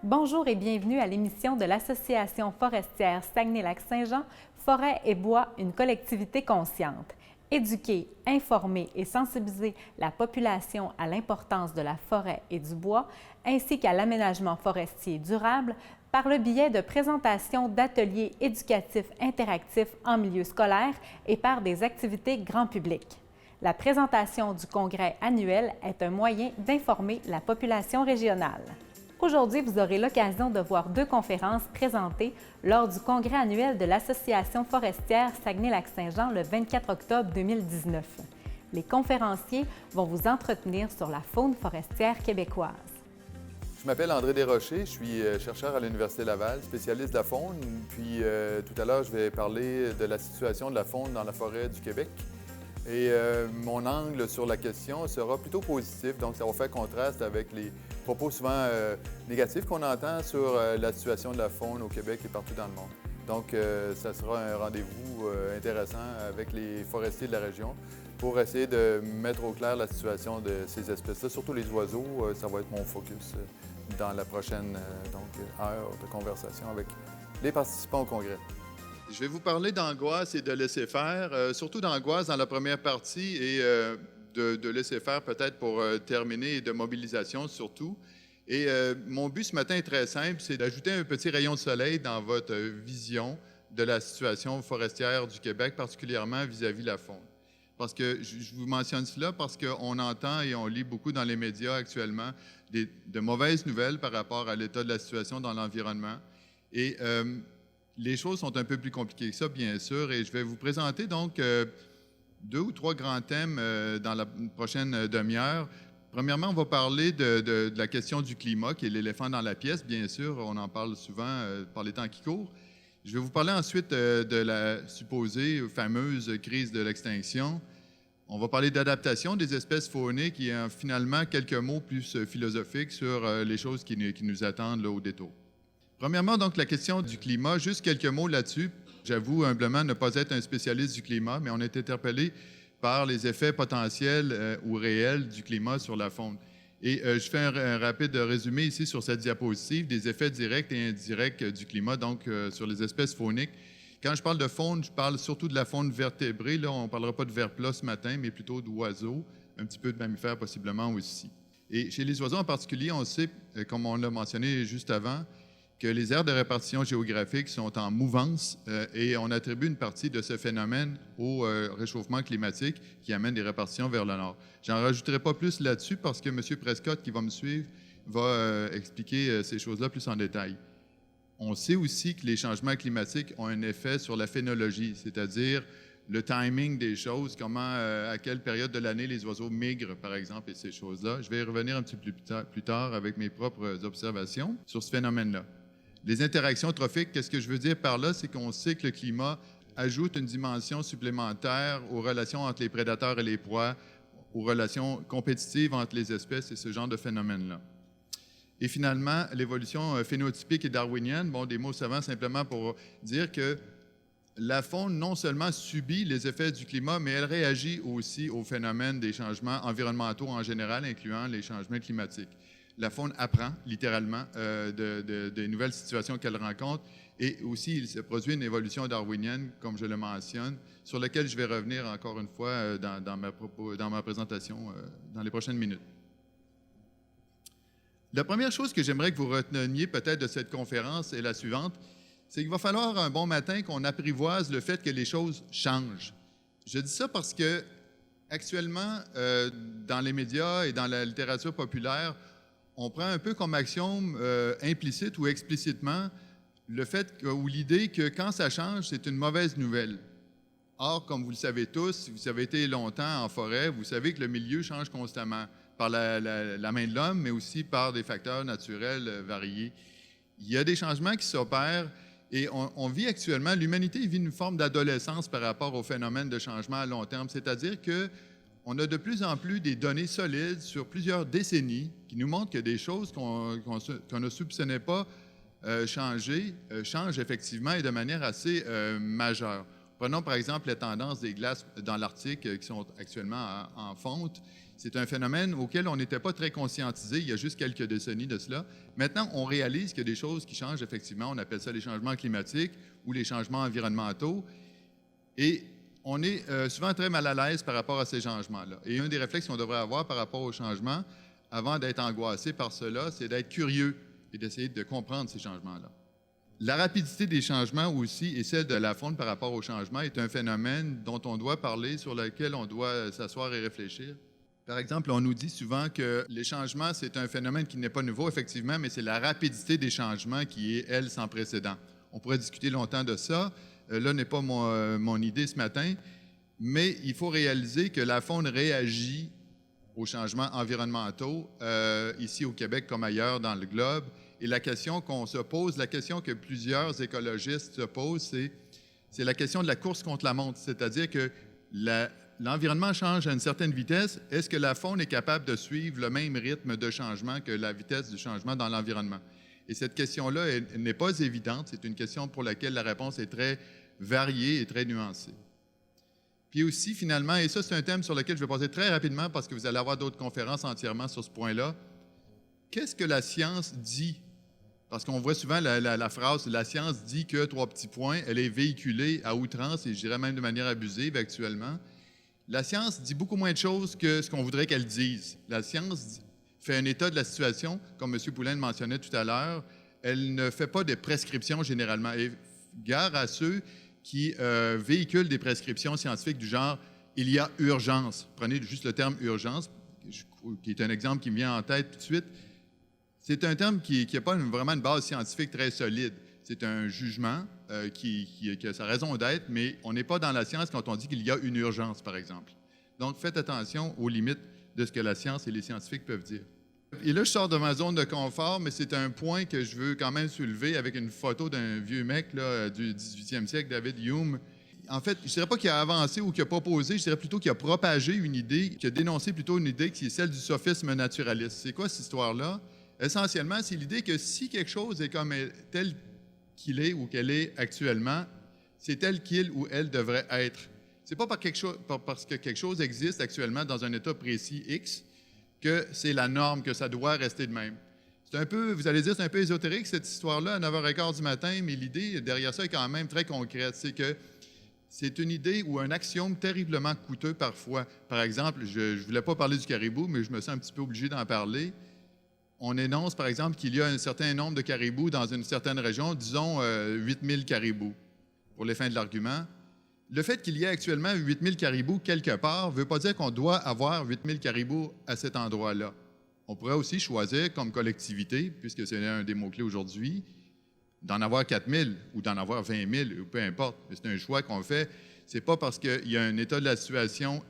Bonjour et bienvenue à l'émission de l'Association forestière Saguenay-Lac-Saint-Jean, Forêt et Bois, une collectivité consciente. Éduquer, informer et sensibiliser la population à l'importance de la forêt et du bois, ainsi qu'à l'aménagement forestier durable, par le biais de présentations d'ateliers éducatifs interactifs en milieu scolaire et par des activités grand public. La présentation du congrès annuel est un moyen d'informer la population régionale. Aujourd'hui, vous aurez l'occasion de voir deux conférences présentées lors du congrès annuel de l'Association forestière Saguenay-Lac-Saint-Jean le 24 octobre 2019. Les conférenciers vont vous entretenir sur la faune forestière québécoise. Je m'appelle André Desrochers, je suis chercheur à l'Université Laval, spécialiste de la faune. Puis tout à l'heure, je vais parler de la situation de la faune dans la forêt du Québec. Et mon angle sur la question sera plutôt positif, donc ça va faire contraste avec les propos souvent négatifs qu'on entend sur la situation de la faune au Québec et partout dans le monde. Donc ça sera un rendez-vous intéressant avec les forestiers de la région pour essayer de mettre au clair la situation de ces espèces-là, surtout les oiseaux. Ça va être mon focus dans la prochaine heure de conversation avec les participants au congrès. Je vais vous parler d'angoisse et de laisser-faire, surtout d'angoisse dans la première partie et de laisser-faire peut-être pour terminer et de mobilisation surtout. Et mon but ce matin est très simple, c'est d'ajouter un petit rayon de soleil dans votre vision de la situation forestière du Québec, particulièrement vis-à-vis de la faune. Parce que je vous mentionne cela parce qu'on entend et on lit beaucoup dans les médias actuellement de mauvaises nouvelles par rapport à l'état de la situation dans l'environnement. Et les choses sont un peu plus compliquées que ça, bien sûr, et je vais vous présenter donc deux ou trois grands thèmes dans la prochaine demi-heure. Premièrement, on va parler de la question du climat, qui est l'éléphant dans la pièce, bien sûr, on en parle souvent par les temps qui courent. Je vais vous parler ensuite de la supposée fameuse crise de l'extinction. On va parler d'adaptation des espèces fauniques et finalement quelques mots plus philosophiques sur les choses qui nous attendent là, au détour. Premièrement, donc, la question du climat, juste quelques mots là-dessus. J'avoue humblement ne pas être un spécialiste du climat, mais on est interpellé par les effets potentiels ou réels du climat sur la faune. Et je fais un rapide résumé ici sur cette diapositive des effets directs et indirects du climat, donc sur les espèces fauniques. Quand je parle de faune, je parle surtout de la faune vertébrée. Là, on ne parlera pas de vers plat ce matin, mais plutôt d'oiseaux, un petit peu de mammifères possiblement aussi. Et chez les oiseaux en particulier, on sait, comme on l'a mentionné juste avant, que les aires de répartition géographique sont en mouvance et on attribue une partie de ce phénomène au réchauffement climatique qui amène des répartitions vers le nord. J'en rajouterai pas plus là-dessus parce que M. Prescott, qui va me suivre, va expliquer ces choses-là plus en détail. On sait aussi que les changements climatiques ont un effet sur la phénologie, c'est-à-dire le timing des choses, comment, à quelle période de l'année les oiseaux migrent, par exemple, et ces choses-là. Je vais y revenir un petit peu plus tard avec mes propres observations sur ce phénomène-là. Les interactions trophiques, qu'est-ce que je veux dire par là? C'est qu'on sait que le climat ajoute une dimension supplémentaire aux relations entre les prédateurs et les proies, aux relations compétitives entre les espèces et ce genre de phénomène-là. Et finalement, l'évolution phénotypique et darwinienne, bon, des mots savants simplement pour dire que la faune non seulement subit les effets du climat, mais elle réagit aussi aux phénomènes des changements environnementaux en général, incluant les changements climatiques. La faune apprend littéralement des nouvelles situations qu'elle rencontre et aussi il se produit une évolution darwinienne, comme je le mentionne, sur laquelle je vais revenir encore une fois dans ma présentation dans les prochaines minutes. La première chose que j'aimerais que vous reteniez peut-être de cette conférence est la suivante, c'est qu'il va falloir un bon matin qu'on apprivoise le fait que les choses changent. Je dis ça parce que actuellement, dans les médias et dans la littérature populaire, on prend un peu comme axiome implicite ou explicitement le fait ou l'idée que quand ça change, c'est une mauvaise nouvelle. Or, comme vous le savez tous, si vous avez été longtemps en forêt, vous savez que le milieu change constamment par la main de l'homme, mais aussi par des facteurs naturels variés. Il y a des changements qui s'opèrent Et on vit actuellement, l'humanité vit une forme d'adolescence par rapport au phénomène de changement à long terme, c'est-à-dire qu'on a de plus en plus des données solides sur plusieurs décennies qui nous montrent que des choses qu'on ne soupçonnait pas changent effectivement et de manière assez majeure. Prenons par exemple les tendances des glaces dans l'Arctique qui sont actuellement en fonte. C'est un phénomène auquel on n'était pas très conscientisé il y a juste quelques décennies de cela. Maintenant, on réalise qu'il y a des choses qui changent effectivement. On appelle ça les changements climatiques ou les changements environnementaux. Et on est souvent très mal à l'aise par rapport à ces changements-là. Et un des réflexes qu'on devrait avoir par rapport aux changements, avant d'être angoissé par cela, c'est d'être curieux et d'essayer de comprendre ces changements-là. La rapidité des changements aussi et celle de la faune par rapport aux changements est un phénomène dont on doit parler, sur lequel on doit s'asseoir et réfléchir. Par exemple, on nous dit souvent que les changements, c'est un phénomène qui n'est pas nouveau, effectivement, mais c'est la rapidité des changements qui est, elle, sans précédent. On pourrait discuter longtemps de ça. Là n'est pas mon idée ce matin, mais il faut réaliser que la faune réagit aux changements environnementaux, ici au Québec comme ailleurs dans le globe. Et la question qu'on se pose, la question que plusieurs écologistes se posent, c'est la question de la course contre la montre, c'est-à-dire que l'environnement change à une certaine vitesse. Est-ce que la faune est capable de suivre le même rythme de changement que la vitesse du changement dans l'environnement? Et cette question-là n'est pas évidente. C'est une question pour laquelle la réponse est très variée et très nuancée. Puis aussi, finalement, et ça, c'est un thème sur lequel je vais passer très rapidement parce que vous allez avoir d'autres conférences entièrement sur ce point-là. Qu'est-ce que la science dit? Parce qu'on voit souvent la phrase « la science dit que », trois petits points, elle est véhiculée à outrance et je dirais même de manière abusive actuellement. La science dit beaucoup moins de choses que ce qu'on voudrait qu'elle dise. La science fait un état de la situation, comme M. Poulin le mentionnait tout à l'heure. Elle ne fait pas de prescriptions généralement. Et gare à ceux qui véhiculent des prescriptions scientifiques du genre « il y a urgence ». Prenez juste le terme « urgence », qui est un exemple qui me vient en tête tout de suite. C'est un terme qui n'a pas vraiment une base scientifique très solide. C'est un jugement qui a sa raison d'être, mais on n'est pas dans la science quand on dit qu'il y a une urgence, par exemple. Donc, faites attention aux limites de ce que la science et les scientifiques peuvent dire. Et là, je sors de ma zone de confort, mais c'est un point que je veux quand même soulever avec une photo d'un vieux mec là, du 18e siècle, David Hume. En fait, je ne dirais pas qu'il a avancé ou qu'il a proposé, je dirais plutôt qu'il a propagé une idée, qu'il a dénoncé plutôt une idée qui est celle du sophisme naturaliste. C'est quoi cette histoire-là? Essentiellement, c'est l'idée que si quelque chose est comme tel qu'il est ou qu'elle est actuellement, c'est tel qu'il ou elle devrait être. Ce n'est pas parce que quelque chose existe actuellement dans un état précis X que c'est la norme, que ça doit rester de même. C'est un peu, vous allez dire, c'est un peu ésotérique cette histoire-là à 9h15 du matin, mais l'idée derrière ça est quand même très concrète. C'est que c'est une idée ou un axiome terriblement coûteux parfois. Par exemple, je ne voulais pas parler du caribou, mais je me sens un petit peu obligé d'en parler. On énonce, par exemple, qu'il y a un certain nombre de caribous dans une certaine région, disons 8000 caribous, pour les fins de l'argument. Le fait qu'il y ait actuellement 8000 caribous quelque part ne veut pas dire qu'on doit avoir 8000 caribous à cet endroit-là. On pourrait aussi choisir comme collectivité, puisque c'est un des mots-clés aujourd'hui, d'en avoir 4000 ou d'en avoir 20 000, ou peu importe. C'est un choix qu'on fait. Ce n'est pas parce qu'il y a un état de la situation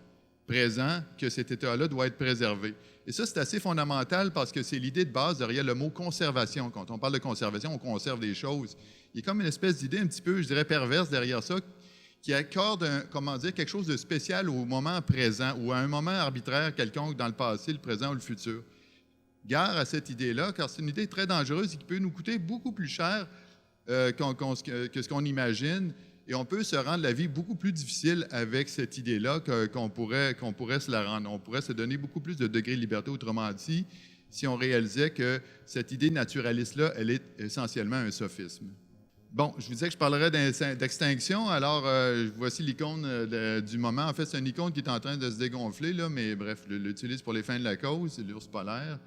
présent que cet état-là doit être préservé. Et ça, c'est assez fondamental parce que c'est l'idée de base derrière le mot conservation. Quand on parle de conservation, on conserve des choses. Il y a comme une espèce d'idée un petit peu, je dirais, perverse derrière ça, qui accorde, quelque chose de spécial au moment présent ou à un moment arbitraire quelconque dans le passé, le présent ou le futur. Gare à cette idée-là, car c'est une idée très dangereuse et qui peut nous coûter beaucoup plus cher que ce qu'on imagine. Et on peut se rendre la vie beaucoup plus difficile avec cette idée-là qu'on pourrait se la rendre. On pourrait se donner beaucoup plus de degrés de liberté, autrement dit, si on réalisait que cette idée naturaliste-là, elle est essentiellement un sophisme. Bon, je vous disais que je parlerais d'extinction. Alors, voici l'icône du moment. En fait, c'est une icône qui est en train de se dégonfler, là, mais bref, je l'utilise pour les fins de la cause, c'est l'ours polaire.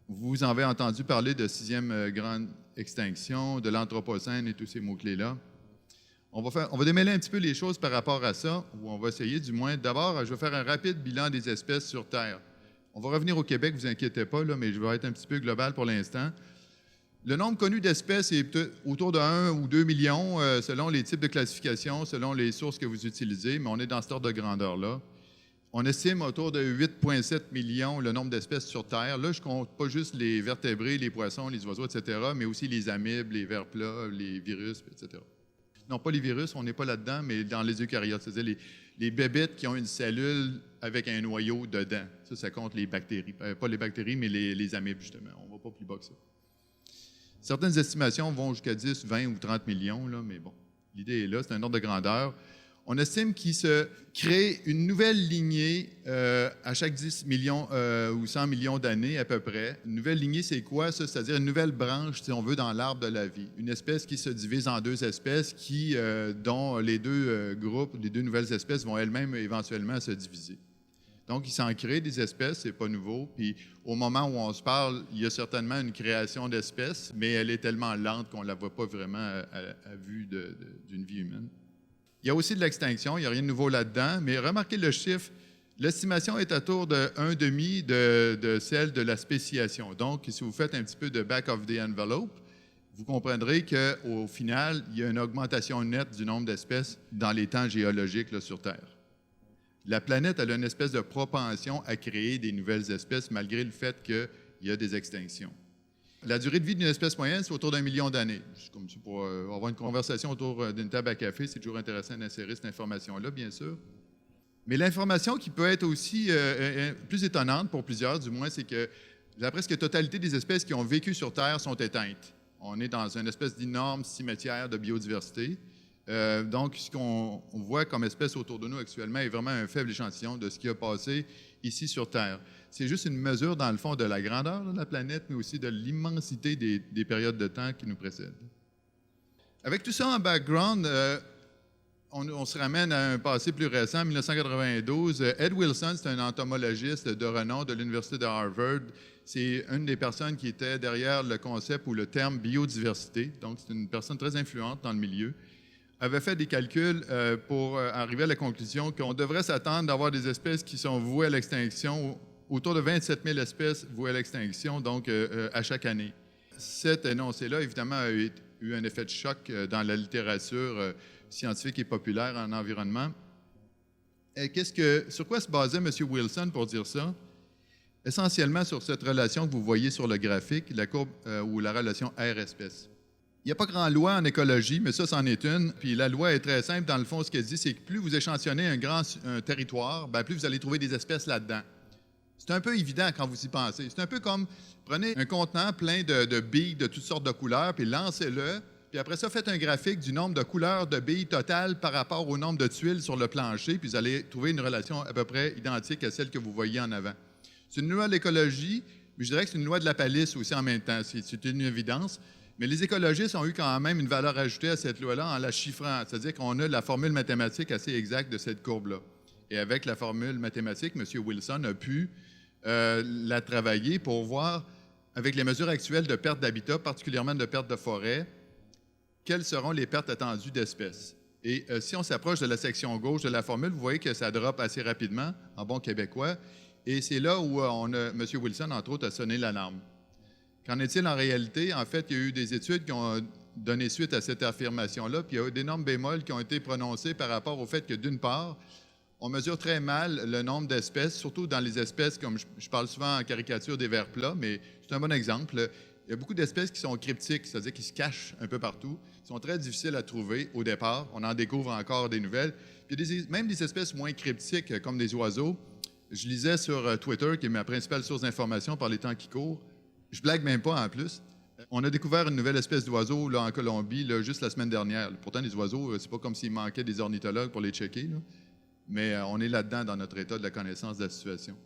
Vous en avez entendu parler de 6e grande extinction, de l'Anthropocène et tous ces mots-clés-là. On va démêler un petit peu les choses par rapport à ça, ou on va essayer du moins. D'abord, je vais faire un rapide bilan des espèces sur Terre. On va revenir au Québec, ne vous inquiétez pas, là, mais je vais être un petit peu global pour l'instant. Le nombre connu d'espèces est autour de 1 ou 2 millions, selon les types de classification, selon les sources que vous utilisez, mais on est dans cet ordre de grandeur-là. On estime autour de 8,7 millions le nombre d'espèces sur Terre. Là, je ne compte pas juste les vertébrés, les poissons, les oiseaux, etc., mais aussi les amibes, les vers plats, les virus, etc. Non, pas les virus, on n'est pas là-dedans, mais dans les eucaryotes, c'est-à-dire les bébêtes qui ont une cellule avec un noyau dedans. Ça compte les bactéries. Pas les bactéries, mais les amibes, justement. On ne va pas plus bas que ça. Certaines estimations vont jusqu'à 10, 20 ou 30 millions, là, mais bon, l'idée est là, c'est un ordre de grandeur. On estime qu'il se crée une nouvelle lignée à chaque 10 millions ou 100 millions d'années à peu près. Une nouvelle lignée, c'est quoi ça? C'est-à-dire une nouvelle branche, si on veut, dans l'arbre de la vie. Une espèce qui se divise en deux espèces dont les deux groupes, les deux nouvelles espèces vont elles-mêmes éventuellement se diviser. Donc, il s'en crée des espèces, c'est pas nouveau. Puis, au moment où on se parle, il y a certainement une création d'espèces, mais elle est tellement lente qu'on ne la voit pas vraiment à vue d'une vie humaine. Il y a aussi de l'extinction, il n'y a rien de nouveau là-dedans, mais remarquez le chiffre, l'estimation est autour de 1,5 de celle de la spéciation. Donc, si vous faites un petit peu de back of the envelope, vous comprendrez qu'au final, il y a une augmentation nette du nombre d'espèces dans les temps géologiques là, sur Terre. La planète elle a une espèce de propension à créer des nouvelles espèces malgré le fait qu'il y a des extinctions. La durée de vie d'une espèce moyenne, c'est autour d'1 million d'années. Comme ça, pour avoir une conversation autour d'une table à café, c'est toujours intéressant d'insérer cette information-là, bien sûr. Mais l'information qui peut être aussi plus étonnante pour plusieurs, du moins, c'est que la presque totalité des espèces qui ont vécu sur Terre sont éteintes. On est dans une espèce d'énorme cimetière de biodiversité. Donc, ce qu'on voit comme espèce autour de nous actuellement est vraiment un faible échantillon de ce qui a passé ici sur Terre. C'est juste une mesure, dans le fond, de la grandeur de la planète, mais aussi de l'immensité des périodes de temps qui nous précèdent. Avec tout ça en background, on se ramène à un passé plus récent, 1992. Ed Wilson, c'est un entomologiste de renom de l'Université de Harvard. C'est une des personnes qui était derrière le concept ou le terme biodiversité. Donc, c'est une personne très influente dans le milieu. Avait fait des calculs pour arriver à la conclusion qu'on devrait s'attendre d'avoir des espèces qui sont vouées à l'extinction, autour de 27 000 espèces vouées à l'extinction, donc à chaque année. Cet énoncé-là, évidemment, a eu un effet de choc dans la littérature scientifique et populaire en environnement. Et sur quoi se basait M. Wilson pour dire ça? Essentiellement sur cette relation que vous voyez sur le graphique, la courbe ou la relation R-espèce. Il n'y a pas grand loi en écologie, mais ça, c'en est une. Puis la loi est très simple. Dans le fond, ce qu'elle dit, c'est que plus vous échantillonnez un territoire, bien, plus vous allez trouver des espèces là-dedans. C'est un peu évident quand vous y pensez. C'est un peu comme, prenez un contenant plein de billes de toutes sortes de couleurs, puis lancez-le, puis après ça, faites un graphique du nombre de couleurs de billes totales par rapport au nombre de tuiles sur le plancher, puis vous allez trouver une relation à peu près identique à celle que vous voyez en avant. C'est une loi de l'écologie, mais je dirais que c'est une loi de la palisse aussi en même temps. C'est une évidence. Mais les écologistes ont eu quand même une valeur ajoutée à cette loi-là en la chiffrant, c'est-à-dire qu'on a la formule mathématique assez exacte de cette courbe-là. Et avec la formule mathématique, M. Wilson a pu la travailler pour voir, avec les mesures actuelles de perte d'habitat, particulièrement de perte de forêt, quelles seront les pertes attendues d'espèces. Et si on s'approche de la section gauche de la formule, vous voyez que ça drop assez rapidement, en bon québécois, et c'est là où M. Wilson, entre autres, a sonné l'alarme. Qu'en est-il en réalité? En fait, il y a eu des études qui ont donné suite à cette affirmation-là, puis il y a eu d'énormes bémols qui ont été prononcés par rapport au fait que, d'une part, on mesure très mal le nombre d'espèces, surtout dans les espèces, comme je parle souvent en caricature des vers plats, mais c'est un bon exemple. Il y a beaucoup d'espèces qui sont cryptiques, c'est-à-dire qui se cachent un peu partout, qui sont très difficiles à trouver au départ. On en découvre encore des nouvelles. Puis il y a même des espèces moins cryptiques, comme des oiseaux. Je lisais sur Twitter, qui est ma principale source d'information par les temps qui courent. Je blague même pas en plus. On a découvert une nouvelle espèce d'oiseau là, en Colombie là, juste la semaine dernière. Pourtant, les oiseaux, c'est pas comme s'il manquait des ornithologues pour les checker, là. Mais on est là-dedans dans notre état de la connaissance de la situation.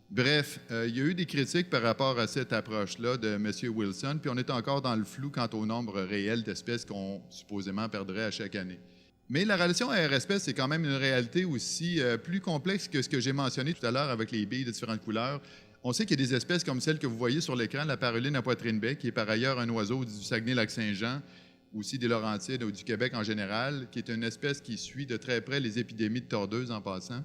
Bref, il y a eu des critiques par rapport à cette approche-là de M. Wilson, puis on est encore dans le flou quant au nombre réel d'espèces qu'on supposément perdrait à chaque année. Mais la relation R-espèce, c'est quand même une réalité aussi plus complexe que ce que j'ai mentionné tout à l'heure avec les billes de différentes couleurs. On sait qu'il y a des espèces comme celle que vous voyez sur l'écran, la paruline à poitrine bec, qui est par ailleurs un oiseau du Saguenay-Lac-Saint-Jean, aussi des Laurentides ou du Québec en général, qui est une espèce qui suit de très près les épidémies de tordeuses en passant.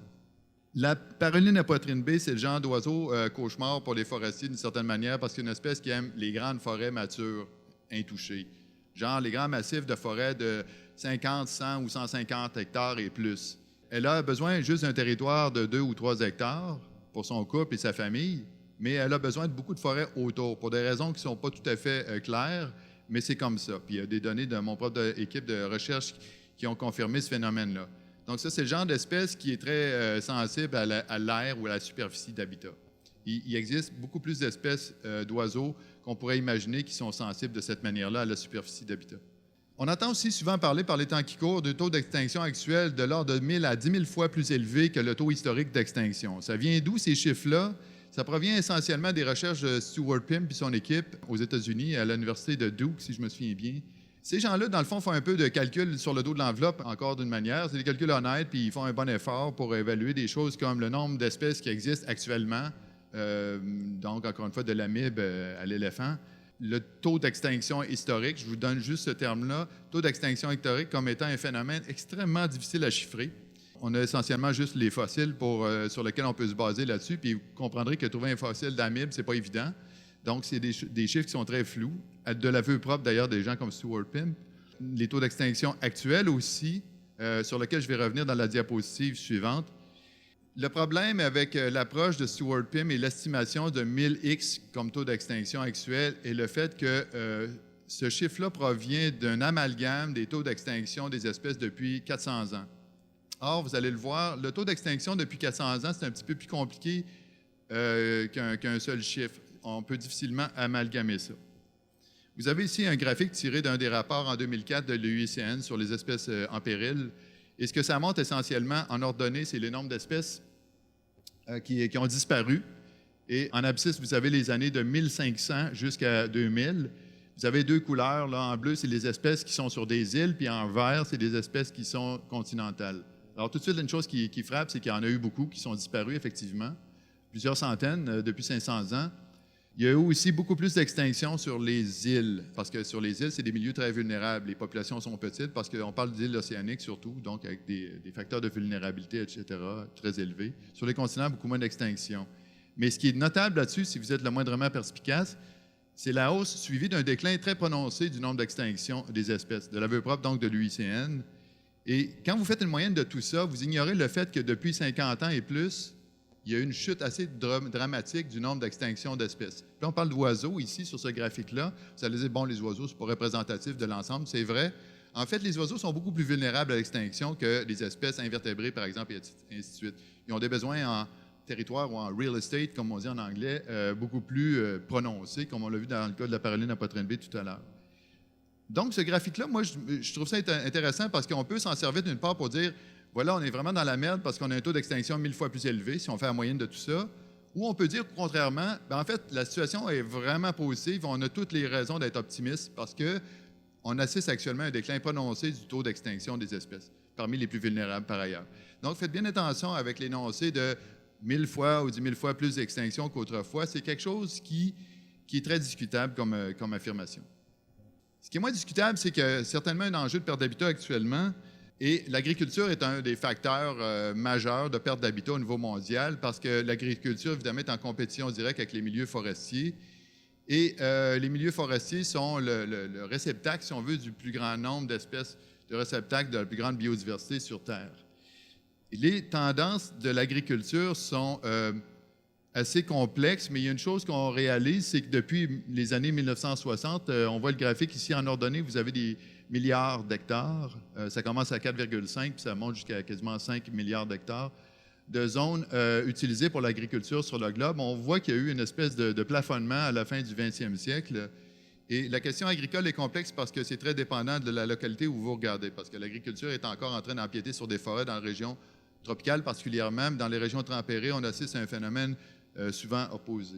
La paruline à poitrine baie, c'est le genre d'oiseau cauchemar pour les forestiers d'une certaine manière parce que c'est une espèce qui aime les grandes forêts matures, intouchées. Genre les grands massifs de forêt de 50, 100 ou 150 hectares et plus. Elle a besoin juste d'un territoire de 2 ou 3 hectares pour son couple et sa famille, mais elle a besoin de beaucoup de forêts autour pour des raisons qui ne sont pas tout à fait claires, mais c'est comme ça. Puis il y a des données de mon propre équipe de recherche qui ont confirmé ce phénomène-là. Donc ça, c'est le genre d'espèce qui est très sensible à l'air ou à la superficie d'habitat. Il existe beaucoup plus d'espèces d'oiseaux qu'on pourrait imaginer qui sont sensibles de cette manière-là à la superficie d'habitat. On entend aussi souvent parler, par les temps qui courent, de taux d'extinction actuel de l'ordre de 1000 à 10 000 fois plus élevé que le taux historique d'extinction. Ça vient d'où ces chiffres-là? Ça provient essentiellement des recherches de Stuart Pym et son équipe aux États-Unis, à l'université de Duke, si je me souviens bien. Ces gens-là, dans le fond, font un peu de calcul sur le dos de l'enveloppe, encore d'une manière. C'est des calculs honnêtes, puis ils font un bon effort pour évaluer des choses comme le nombre d'espèces qui existent actuellement, donc, encore une fois, de l'amibe à l'éléphant. Le taux d'extinction historique, je vous donne juste ce terme-là, taux d'extinction historique comme étant un phénomène extrêmement difficile à chiffrer. On a essentiellement juste les fossiles sur lesquels on peut se baser là-dessus, puis vous comprendrez que trouver un fossile d'amibe, c'est pas évident. Donc, c'est des chiffres qui sont très flous, de l'aveu propre d'ailleurs des gens comme Stuart Pym. Les taux d'extinction actuels aussi, sur lesquels je vais revenir dans la diapositive suivante. Le problème avec l'approche de Stuart Pym et l'estimation de 1000x comme taux d'extinction actuel est le fait que ce chiffre-là provient d'un amalgame des taux d'extinction des espèces depuis 400 ans. Or, vous allez le voir, le taux d'extinction depuis 400 ans, c'est un petit peu plus compliqué qu'un seul chiffre. On peut difficilement amalgamer ça. Vous avez ici un graphique tiré d'un des rapports en 2004 de l'UICN sur les espèces en péril. Et ce que ça montre essentiellement en ordonnée, c'est le nombre d'espèces qui ont disparu. Et en abscisse, vous avez les années de 1500 jusqu'à 2000. Vous avez deux couleurs. Là, en bleu, c'est les espèces qui sont sur des îles, puis en vert, c'est des espèces qui sont continentales. Alors, tout de suite, une chose qui frappe, c'est qu'il y en a eu beaucoup qui sont disparus, effectivement, plusieurs centaines depuis 500 ans. Il y a eu aussi beaucoup plus d'extinctions sur les îles, parce que sur les îles, c'est des milieux très vulnérables. Les populations sont petites, parce qu'on parle d'îles océaniques surtout, donc avec des facteurs de vulnérabilité, etc., très élevés. Sur les continents, beaucoup moins d'extinctions. Mais ce qui est notable là-dessus, si vous êtes le moindrement perspicace, c'est la hausse suivie d'un déclin très prononcé du nombre d'extinctions des espèces, de l'aveu propre donc de l'UICN. Et quand vous faites une moyenne de tout ça, vous ignorez le fait que depuis 50 ans et plus, il y a eu une chute assez dramatique du nombre d'extinctions d'espèces. Puis on parle d'oiseaux ici, sur ce graphique-là. Vous allez dire, bon, les oiseaux, c'est pas représentatif de l'ensemble. C'est vrai. En fait, les oiseaux sont beaucoup plus vulnérables à l'extinction que les espèces invertébrées, par exemple, et ainsi de suite. Ils ont des besoins en territoire ou en real estate, comme on dit en anglais, beaucoup plus prononcés, comme on l'a vu dans le cas de la paraline à poitrine B tout à l'heure. Donc, ce graphique-là, moi, je trouve ça intéressant parce qu'on peut s'en servir d'une part pour dire, voilà, on est vraiment dans la merde parce qu'on a un taux d'extinction 1000 fois plus élevé si on fait la moyenne de tout ça. Ou on peut dire, contrairement, en fait, la situation est vraiment positive. On a toutes les raisons d'être optimiste parce qu'on assiste actuellement à un déclin prononcé du taux d'extinction des espèces, parmi les plus vulnérables par ailleurs. Donc, faites bien attention avec l'énoncé de 1000 fois ou 10 000 fois plus d'extinction qu'autrefois. C'est quelque chose qui est très discutable comme affirmation. Ce qui est moins discutable, c'est que certainement un enjeu de perte d'habitat actuellement, et l'agriculture est un des facteurs majeurs de perte d'habitat au niveau mondial parce que l'agriculture, évidemment, est en compétition directe avec les milieux forestiers. Et les milieux forestiers sont le réceptacle, si on veut, du plus grand nombre d'espèces, de réceptacles de la plus grande biodiversité sur Terre. Et les tendances de l'agriculture sont assez complexes, mais il y a une chose qu'on réalise, c'est que depuis les années 1960, on voit le graphique ici en ordonnée, vous avez des milliards d'hectares. Ça commence à 4,5 puis ça monte jusqu'à quasiment 5 milliards d'hectares de zones utilisées pour l'agriculture sur le globe. On voit qu'il y a eu une espèce de plafonnement à la fin du 20e siècle. Et la question agricole est complexe parce que c'est très dépendant de la localité où vous regardez, parce que l'agriculture est encore en train d'empiéter sur des forêts dans les régions tropicales particulièrement, mais dans les régions tempérées, on assiste à un phénomène souvent opposé.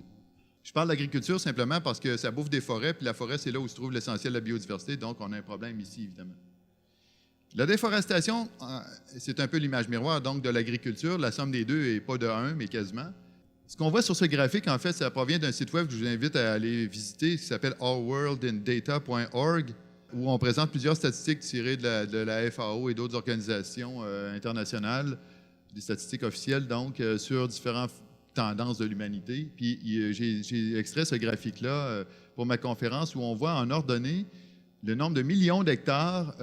Je parle d'agriculture simplement parce que ça bouffe des forêts, puis la forêt, c'est là où se trouve l'essentiel de la biodiversité, donc on a un problème ici, évidemment. La déforestation, c'est un peu l'image miroir donc de l'agriculture. La somme des deux n'est pas de 1, mais quasiment. Ce qu'on voit sur ce graphique, en fait, ça provient d'un site web que je vous invite à aller visiter, qui s'appelle allworldindata.org, où on présente plusieurs statistiques tirées de la FAO et d'autres organisations internationales, des statistiques officielles, donc, sur différentes tendances de l'humanité. Puis j'ai extrait ce graphique-là pour ma conférence où on voit en ordonnée le nombre de millions d'hectares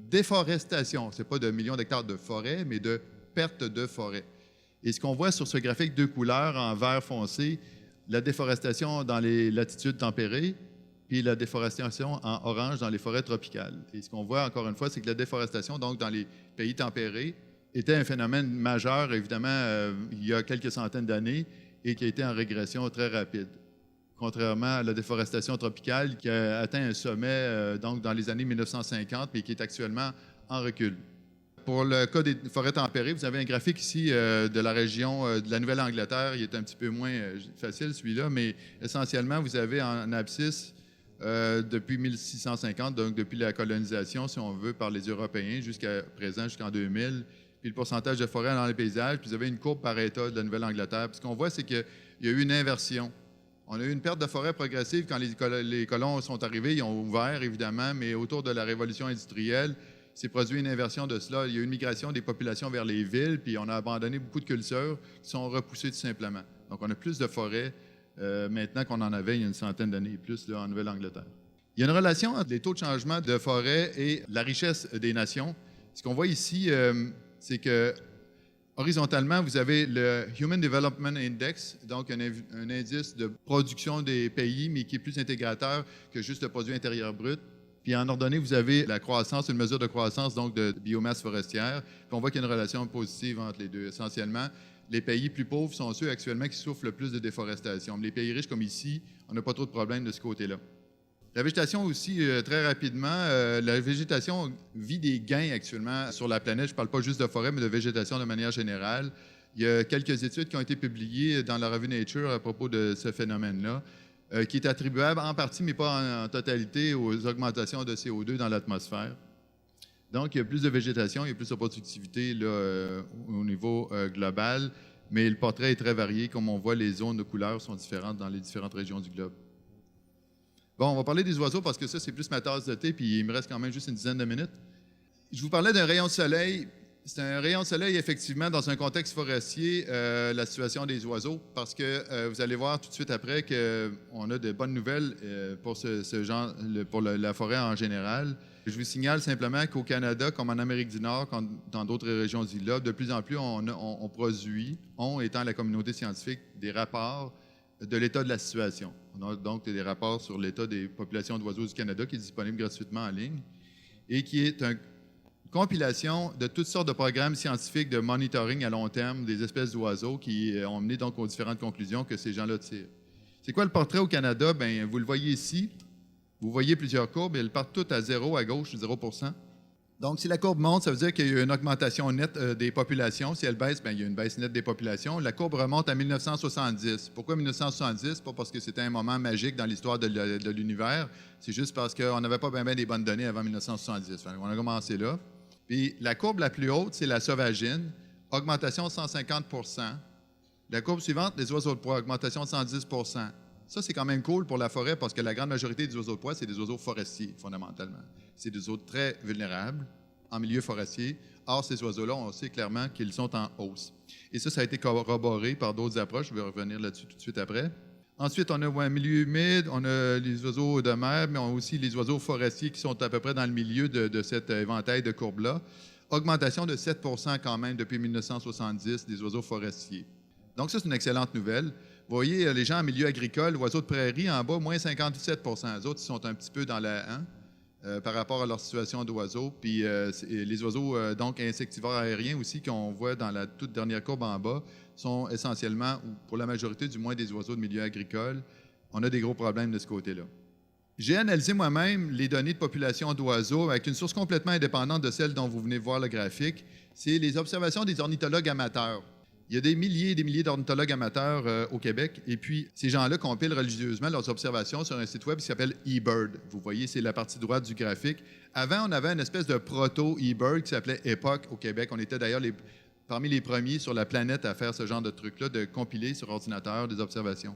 déforestation. Ce n'est pas de millions d'hectares de forêt, mais de perte de forêt. Et ce qu'on voit sur ce graphique, deux couleurs en vert foncé, la déforestation dans les latitudes tempérées, puis la déforestation en orange dans les forêts tropicales. Et ce qu'on voit, encore une fois, c'est que la déforestation, donc dans les pays tempérés, était un phénomène majeur, évidemment, il y a quelques centaines d'années, et qui a été en régression très rapide. Contrairement à la déforestation tropicale qui a atteint un sommet donc dans les années 1950, mais qui est actuellement en recul. Pour le cas des forêts tempérées, vous avez un graphique ici de la région de la Nouvelle-Angleterre. Il est un petit peu moins facile, celui-là, mais essentiellement, vous avez en abscisse depuis 1650, donc depuis la colonisation, si on veut, par les Européens jusqu'à présent, jusqu'en 2000, puis le pourcentage de forêt dans les paysages, puis vous avez une courbe par État de la Nouvelle-Angleterre. Puis ce qu'on voit, c'est qu'il y a eu une inversion. On a eu une perte de forêt progressive quand les colons sont arrivés. Ils ont ouvert, évidemment, mais autour de la révolution industrielle, s'est produit une inversion de cela. Il y a eu une migration des populations vers les villes, puis on a abandonné beaucoup de cultures qui sont repoussées tout simplement. Donc, on a plus de forêts maintenant qu'on en avait il y a une centaine d'années et plus là, en Nouvelle-Angleterre. Il y a une relation entre les taux de changement de forêt et la richesse des nations. Ce qu'on voit ici, c'est que horizontalement, vous avez le Human Development Index, donc un indice de production des pays, mais qui est plus intégrateur que juste le produit intérieur brut. Puis en ordonnée, vous avez la croissance, une mesure de croissance donc de biomasse forestière. Puis on voit qu'il y a une relation positive entre les deux. Essentiellement, les pays plus pauvres sont ceux actuellement qui souffrent le plus de déforestation. Mais les pays riches, comme ici, on n'a pas trop de problèmes de ce côté-là. La végétation aussi, très rapidement, la végétation vit des gains actuellement sur la planète. Je ne parle pas juste de forêt, mais de végétation de manière générale. Il y a quelques études qui ont été publiées dans la revue Nature à propos de ce phénomène-là, qui est attribuable en partie, mais pas en totalité, aux augmentations de CO2 dans l'atmosphère. Donc, il y a plus de végétation, il y a plus de productivité là, au niveau global, mais le portrait est très varié. Comme on voit, les zones de couleurs sont différentes dans les différentes régions du globe. Bon, on va parler des oiseaux parce que ça, c'est plus ma tasse de thé, puis il me reste quand même juste une dizaine de minutes. Je vous parlais d'un rayon de soleil. C'est un rayon de soleil, effectivement, dans un contexte forestier, la situation des oiseaux, parce que vous allez voir tout de suite après qu'on a de bonnes nouvelles pour ce genre, pour la forêt en général. Je vous signale simplement qu'au Canada, comme en Amérique du Nord, comme dans d'autres régions du globe, de plus en plus, on produit, étant la communauté scientifique, des rapports de l'état de la situation. On a donc des rapports sur l'état des populations d'oiseaux du Canada qui est disponible gratuitement en ligne et qui est une compilation de toutes sortes de programmes scientifiques de monitoring à long terme des espèces d'oiseaux qui ont mené donc aux différentes conclusions que ces gens-là tirent. C'est quoi le portrait au Canada? Bien, vous le voyez ici. Vous voyez plusieurs courbes, elles partent toutes à 0 à gauche, 0 %. Donc, si la courbe monte, ça veut dire qu'il y a eu une augmentation nette des populations. Si elle baisse, bien, il y a une baisse nette des populations. La courbe remonte à 1970. Pourquoi 1970? Pas parce que c'était un moment magique dans l'histoire de l'univers. C'est juste parce qu'on n'avait pas bien des bonnes données avant 1970. Enfin, on a commencé là. Puis, la courbe la plus haute, c'est la sauvagine. Augmentation de 150 %. La courbe suivante, les oiseaux de proie, augmentation de 110 %. Ça, c'est quand même cool pour la forêt parce que la grande majorité des oiseaux de proie, c'est des oiseaux forestiers, fondamentalement. C'est des oiseaux très vulnérables en milieu forestier. Or, ces oiseaux-là, on sait clairement qu'ils sont en hausse. Et ça a été corroboré par d'autres approches. Je vais revenir là-dessus tout de suite après. Ensuite, on a un milieu humide, on a les oiseaux de mer, mais on a aussi les oiseaux forestiers qui sont à peu près dans le milieu de cet éventail de courbes-là. Augmentation de 7 % quand même depuis 1970 des oiseaux forestiers. Donc, ça, c'est une excellente nouvelle. Vous voyez, les gens en milieu agricole, oiseaux de prairie, en bas, moins 57 %. Les autres, ils sont un petit peu dans la 1 par rapport à leur situation d'oiseaux. Puis les oiseaux, donc insectivores aériens aussi, qu'on voit dans la toute dernière courbe en bas, sont essentiellement, ou pour la majorité du moins, des oiseaux de milieu agricole. On a des gros problèmes de ce côté-là. J'ai analysé moi-même les données de population d'oiseaux avec une source complètement indépendante de celle dont vous venez voir le graphique. C'est les observations des ornithologues amateurs. Il y a des milliers et des milliers d'ornithologues amateurs au Québec, et puis ces gens-là compilent religieusement leurs observations sur un site web qui s'appelle eBird. Vous voyez, c'est la partie droite du graphique. Avant, on avait une espèce de proto-eBird qui s'appelait Epoch au Québec. On était d'ailleurs parmi les premiers sur la planète à faire ce genre de truc-là, de compiler sur ordinateur des observations.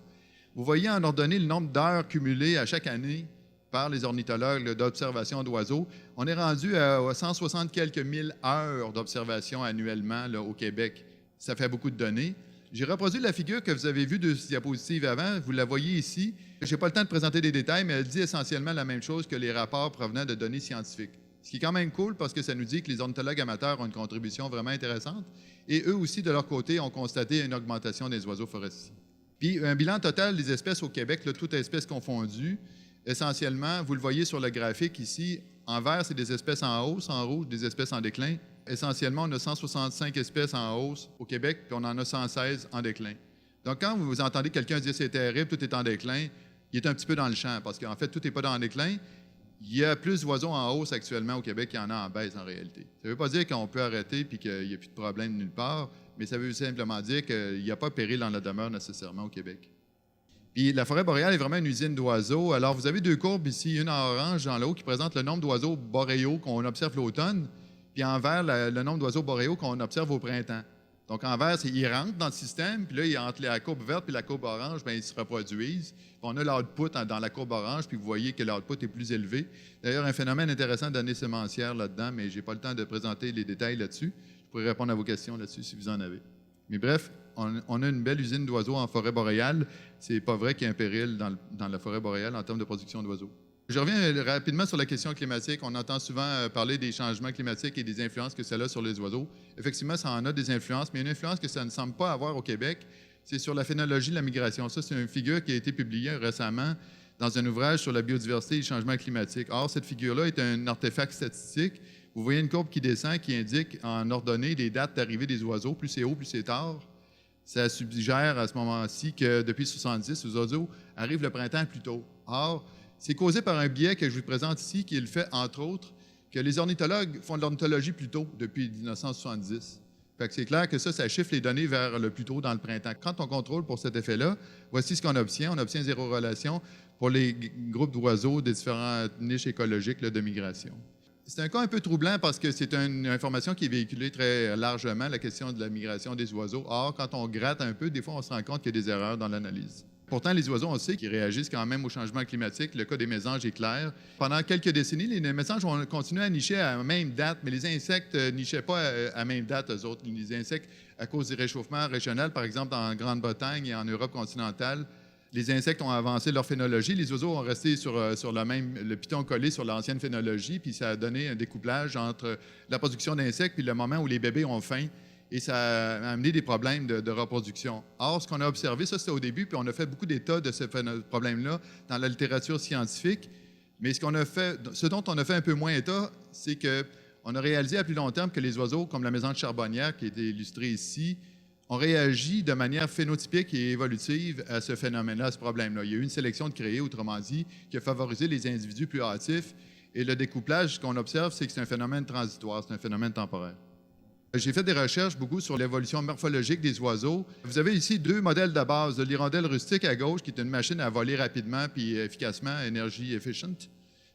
Vous voyez en ordonnée le nombre d'heures cumulées à chaque année par les ornithologues d'observation d'oiseaux. On est rendu à 160 quelques mille heures d'observation annuellement là, au Québec. Ça fait beaucoup de données. J'ai reproduit la figure que vous avez vue de diapositive avant. Vous la voyez ici. Je n'ai pas le temps de présenter des détails, mais elle dit essentiellement la même chose que les rapports provenant de données scientifiques. Ce qui est quand même cool parce que ça nous dit que les ornithologues amateurs ont une contribution vraiment intéressante. Et eux aussi, de leur côté, ont constaté une augmentation des oiseaux forestiers. Puis un bilan total des espèces au Québec, là, toutes espèces confondues, essentiellement, vous le voyez sur le graphique ici, en vert, c'est des espèces en hausse, en rouge, des espèces en déclin. Essentiellement, on a 165 espèces en hausse au Québec, puis on en a 116 en déclin. Donc, quand vous entendez quelqu'un dire « c'est terrible, tout est en déclin », il est un petit peu dans le champ, parce qu'en fait, tout n'est pas dans le déclin. Il y a plus d'oiseaux en hausse actuellement au Québec qu'il y en a en baisse en réalité. Ça ne veut pas dire qu'on peut arrêter et qu'il n'y a plus de problème nulle part, mais ça veut simplement dire qu'il n'y a pas péril dans la demeure nécessairement au Québec. Puis la forêt boréale est vraiment une usine d'oiseaux. Alors, vous avez deux courbes ici, une en orange dans le haut qui présente le nombre d'oiseaux boréaux qu'on observe l'automne, puis en vert, le nombre d'oiseaux boréaux qu'on observe au printemps. Donc, en vert, ils rentrent dans le système, puis là, entre la courbe verte et la courbe orange, bien, ils se reproduisent. Puis on a l'output dans la courbe orange, puis vous voyez que l'output est plus élevé. D'ailleurs, un phénomène intéressant d'année sémencière là-dedans, mais je n'ai pas le temps de présenter les détails là-dessus. Je pourrais répondre à vos questions là-dessus si vous en avez. Mais bref, on a une belle usine d'oiseaux en forêt boréale. C'est pas vrai qu'il y a un péril dans la forêt boréale en termes de production d'oiseaux. Je reviens rapidement sur la question climatique. On entend souvent parler des changements climatiques et des influences que ça a sur les oiseaux. Effectivement, ça en a des influences, mais une influence que ça ne semble pas avoir au Québec, c'est sur la phénologie de la migration. Ça, c'est une figure qui a été publiée récemment dans un ouvrage sur la biodiversité et le changement climatique. Or, cette figure-là est un artefact statistique. Vous voyez une courbe qui descend, qui indique en ordonnée les dates d'arrivée des oiseaux. Plus c'est haut, plus c'est tard. Ça suggère à ce moment-ci que depuis 1970, les oiseaux arrivent le printemps plus tôt. Or, c'est causé par un biais que je vous présente ici, qui est le fait, entre autres, que les ornithologues font de l'ornithologie plus tôt, depuis 1970. Fait que c'est clair que ça chiffre les données vers le plus tôt dans le printemps. Quand on contrôle pour cet effet-là, voici ce qu'on obtient. On obtient zéro relation pour les groupes d'oiseaux des différentes niches écologiques là, de migration. C'est un cas un peu troublant parce que c'est une information qui est véhiculée très largement, la question de la migration des oiseaux. Or, quand on gratte un peu, des fois, on se rend compte qu'il y a des erreurs dans l'analyse. Pourtant, les oiseaux, on sait qu'ils réagissent quand même au changement climatique. Le cas des mésanges est clair. Pendant quelques décennies, les mésanges ont continué à nicher à la même date, mais les insectes ne nichaient pas à la même date, eux autres. Les insectes, à cause du réchauffement régional, par exemple, en Grande-Bretagne et en Europe continentale, les insectes ont avancé leur phénologie. Les oiseaux ont resté sur le piton collé sur l'ancienne phénologie, puis ça a donné un découplage entre la production d'insectes puis le moment où les bébés ont faim. Et ça a amené des problèmes de reproduction. Or, ce qu'on a observé, ça c'était au début, puis on a fait beaucoup d'états de ce problème-là dans la littérature scientifique, mais ce dont on a fait un peu moins état, c'est qu'on a réalisé à plus long terme que les oiseaux, comme la mésange charbonnière, qui est illustrée ici, ont réagi de manière phénotypique et évolutive à ce phénomène-là, à ce problème-là. Il y a eu une sélection de créés, autrement dit, qui a favorisé les individus plus hâtifs, et le découplage, ce qu'on observe, c'est que c'est un phénomène transitoire, c'est un phénomène temporaire. J'ai fait des recherches beaucoup sur l'évolution morphologique des oiseaux. Vous avez ici deux modèles de base. L'hirondelle rustique à gauche, qui est une machine à voler rapidement puis efficacement, énergie efficient.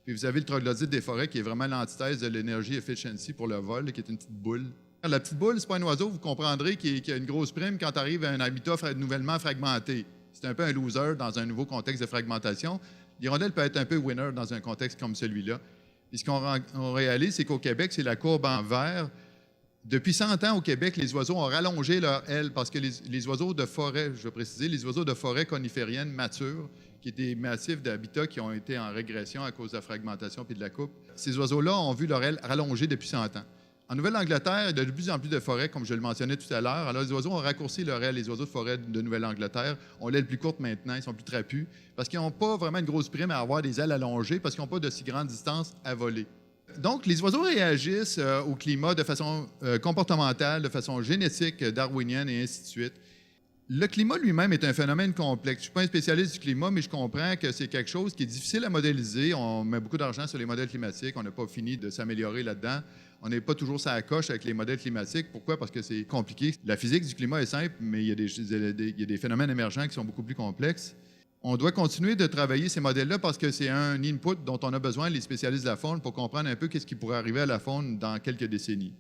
Puis vous avez le troglodyte des forêts, qui est vraiment l'antithèse de l'énergie efficiency pour le vol, qui est une petite boule. La petite boule, c'est pas un oiseau, vous comprendrez, qui a une grosse prime quand arrive à un habitat nouvellement fragmenté. C'est un peu un loser dans un nouveau contexte de fragmentation. L'hirondelle peut être un peu winner dans un contexte comme celui-là. Puis ce qu'on réalise, c'est qu'au Québec, c'est la courbe en vert. Depuis 100 ans, au Québec, les oiseaux ont rallongé leur aile parce que les oiseaux de forêt, je veux préciser, les oiseaux de forêt coniférienne matures, qui étaient des massifs d'habitats qui ont été en régression à cause de la fragmentation puis de la coupe, ces oiseaux-là ont vu leur aile rallongée depuis 100 ans. En Nouvelle-Angleterre, il y a de plus en plus de forêts, comme je le mentionnais tout à l'heure. Alors, les oiseaux ont raccourci leur aile. Les oiseaux de forêt de Nouvelle-Angleterre ont l'aile plus courte maintenant, ils sont plus trapus, parce qu'ils n'ont pas vraiment une grosse prime à avoir des ailes allongées, parce qu'ils n'ont pas de si grande distance à voler. Donc, les oiseaux réagissent au climat de façon comportementale, de façon génétique, darwinienne et ainsi de suite. Le climat lui-même est un phénomène complexe. Je ne suis pas un spécialiste du climat, mais je comprends que c'est quelque chose qui est difficile à modéliser. On met beaucoup d'argent sur les modèles climatiques. On n'a pas fini de s'améliorer là-dedans. On n'est pas toujours sur la coche avec les modèles climatiques. Pourquoi? Parce que c'est compliqué. La physique du climat est simple, mais il y a des phénomènes émergents qui sont beaucoup plus complexes. On doit continuer de travailler ces modèles-là parce que c'est un input dont on a besoin, les spécialistes de la faune, pour comprendre un peu qu'est-ce qui pourrait arriver à la faune dans quelques décennies.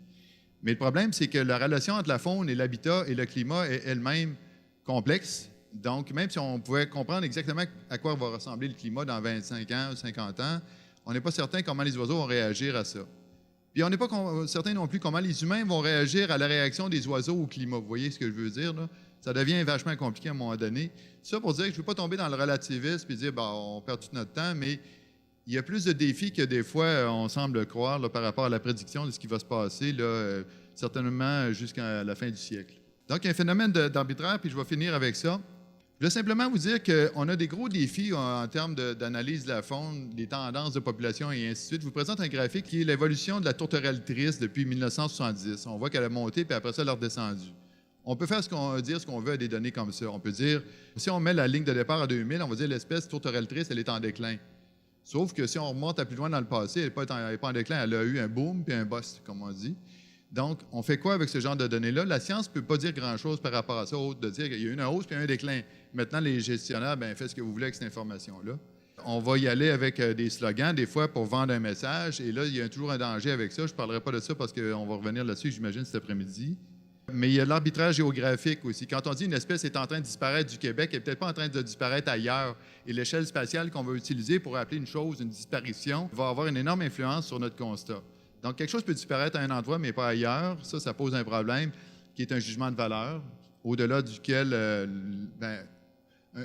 Mais le problème, c'est que la relation entre la faune et l'habitat et le climat est elle-même complexe. Donc, même si on pouvait comprendre exactement à quoi va ressembler le climat dans 25 ans ou 50 ans, on n'est pas certain comment les oiseaux vont réagir à ça. Puis on n'est pas certain non plus comment les humains vont réagir à la réaction des oiseaux au climat. Vous voyez ce que je veux dire, là? Ça devient vachement compliqué à un moment donné. Ça pour dire que je ne veux pas tomber dans le relativisme et dire on perd tout notre temps, mais il y a plus de défis que des fois, on semble croire là, par rapport à la prédiction de ce qui va se passer, là, certainement jusqu'à la fin du siècle. Donc, il y a un phénomène d'arbitraire, puis je vais finir avec ça. Je voulais simplement vous dire qu'on a des gros défis en termes d'analyse de la faune, des tendances de population et ainsi de suite. Je vous présente un graphique qui est l'évolution de la tourterelle triste depuis 1970. On voit qu'elle a monté, puis après ça, elle a redescendu. On peut faire dire ce qu'on veut à des données comme ça. On peut dire, si on met la ligne de départ à 2000, on va dire l'espèce tourterelle triste, elle est en déclin. Sauf que si on remonte à plus loin dans le passé, elle n'est pas en déclin, elle a eu un boom puis un bust, comme on dit. Donc, on fait quoi avec ce genre de données-là? La science ne peut pas dire grand-chose par rapport à ça, autre de dire qu'il y a eu une hausse puis un déclin. Maintenant, les gestionnaires, faites ce que vous voulez avec cette information-là. On va y aller avec des slogans, des fois, pour vendre un message. Et là, il y a toujours un danger avec ça. Je ne parlerai pas de ça parce qu'on va revenir là-dessus, j'imagine, cet après-midi. Mais il y a l'arbitrage géographique aussi. Quand on dit une espèce est en train de disparaître du Québec, elle n'est peut-être pas en train de disparaître ailleurs. Et l'échelle spatiale qu'on va utiliser pour appeler une chose une disparition va avoir une énorme influence sur notre constat. Donc, quelque chose peut disparaître à un endroit, mais pas ailleurs. Ça pose un problème qui est un jugement de valeur, au-delà duquel,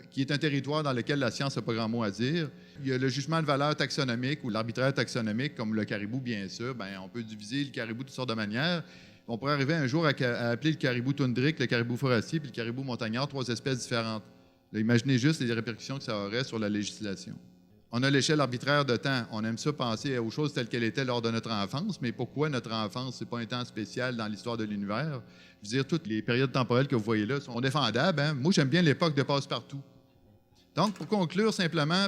qui est un territoire dans lequel la science n'a pas grand mot à dire. Il y a le jugement de valeur taxonomique ou l'arbitraire taxonomique, comme le caribou, bien sûr. On peut diviser le caribou de toutes sortes de manières. On pourrait arriver un jour à appeler le caribou toundrique, le caribou forestier puis le caribou montagnard 3 espèces différentes. Là, imaginez juste les répercussions que ça aurait sur la législation. On a l'échelle arbitraire de temps. On aime ça penser aux choses telles qu'elles étaient lors de notre enfance, mais pourquoi notre enfance, ce n'est pas un temps spécial dans l'histoire de l'univers? Je veux dire, toutes les périodes temporelles que vous voyez là sont défendables. Moi, j'aime bien l'époque de passe-partout. Donc, pour conclure simplement,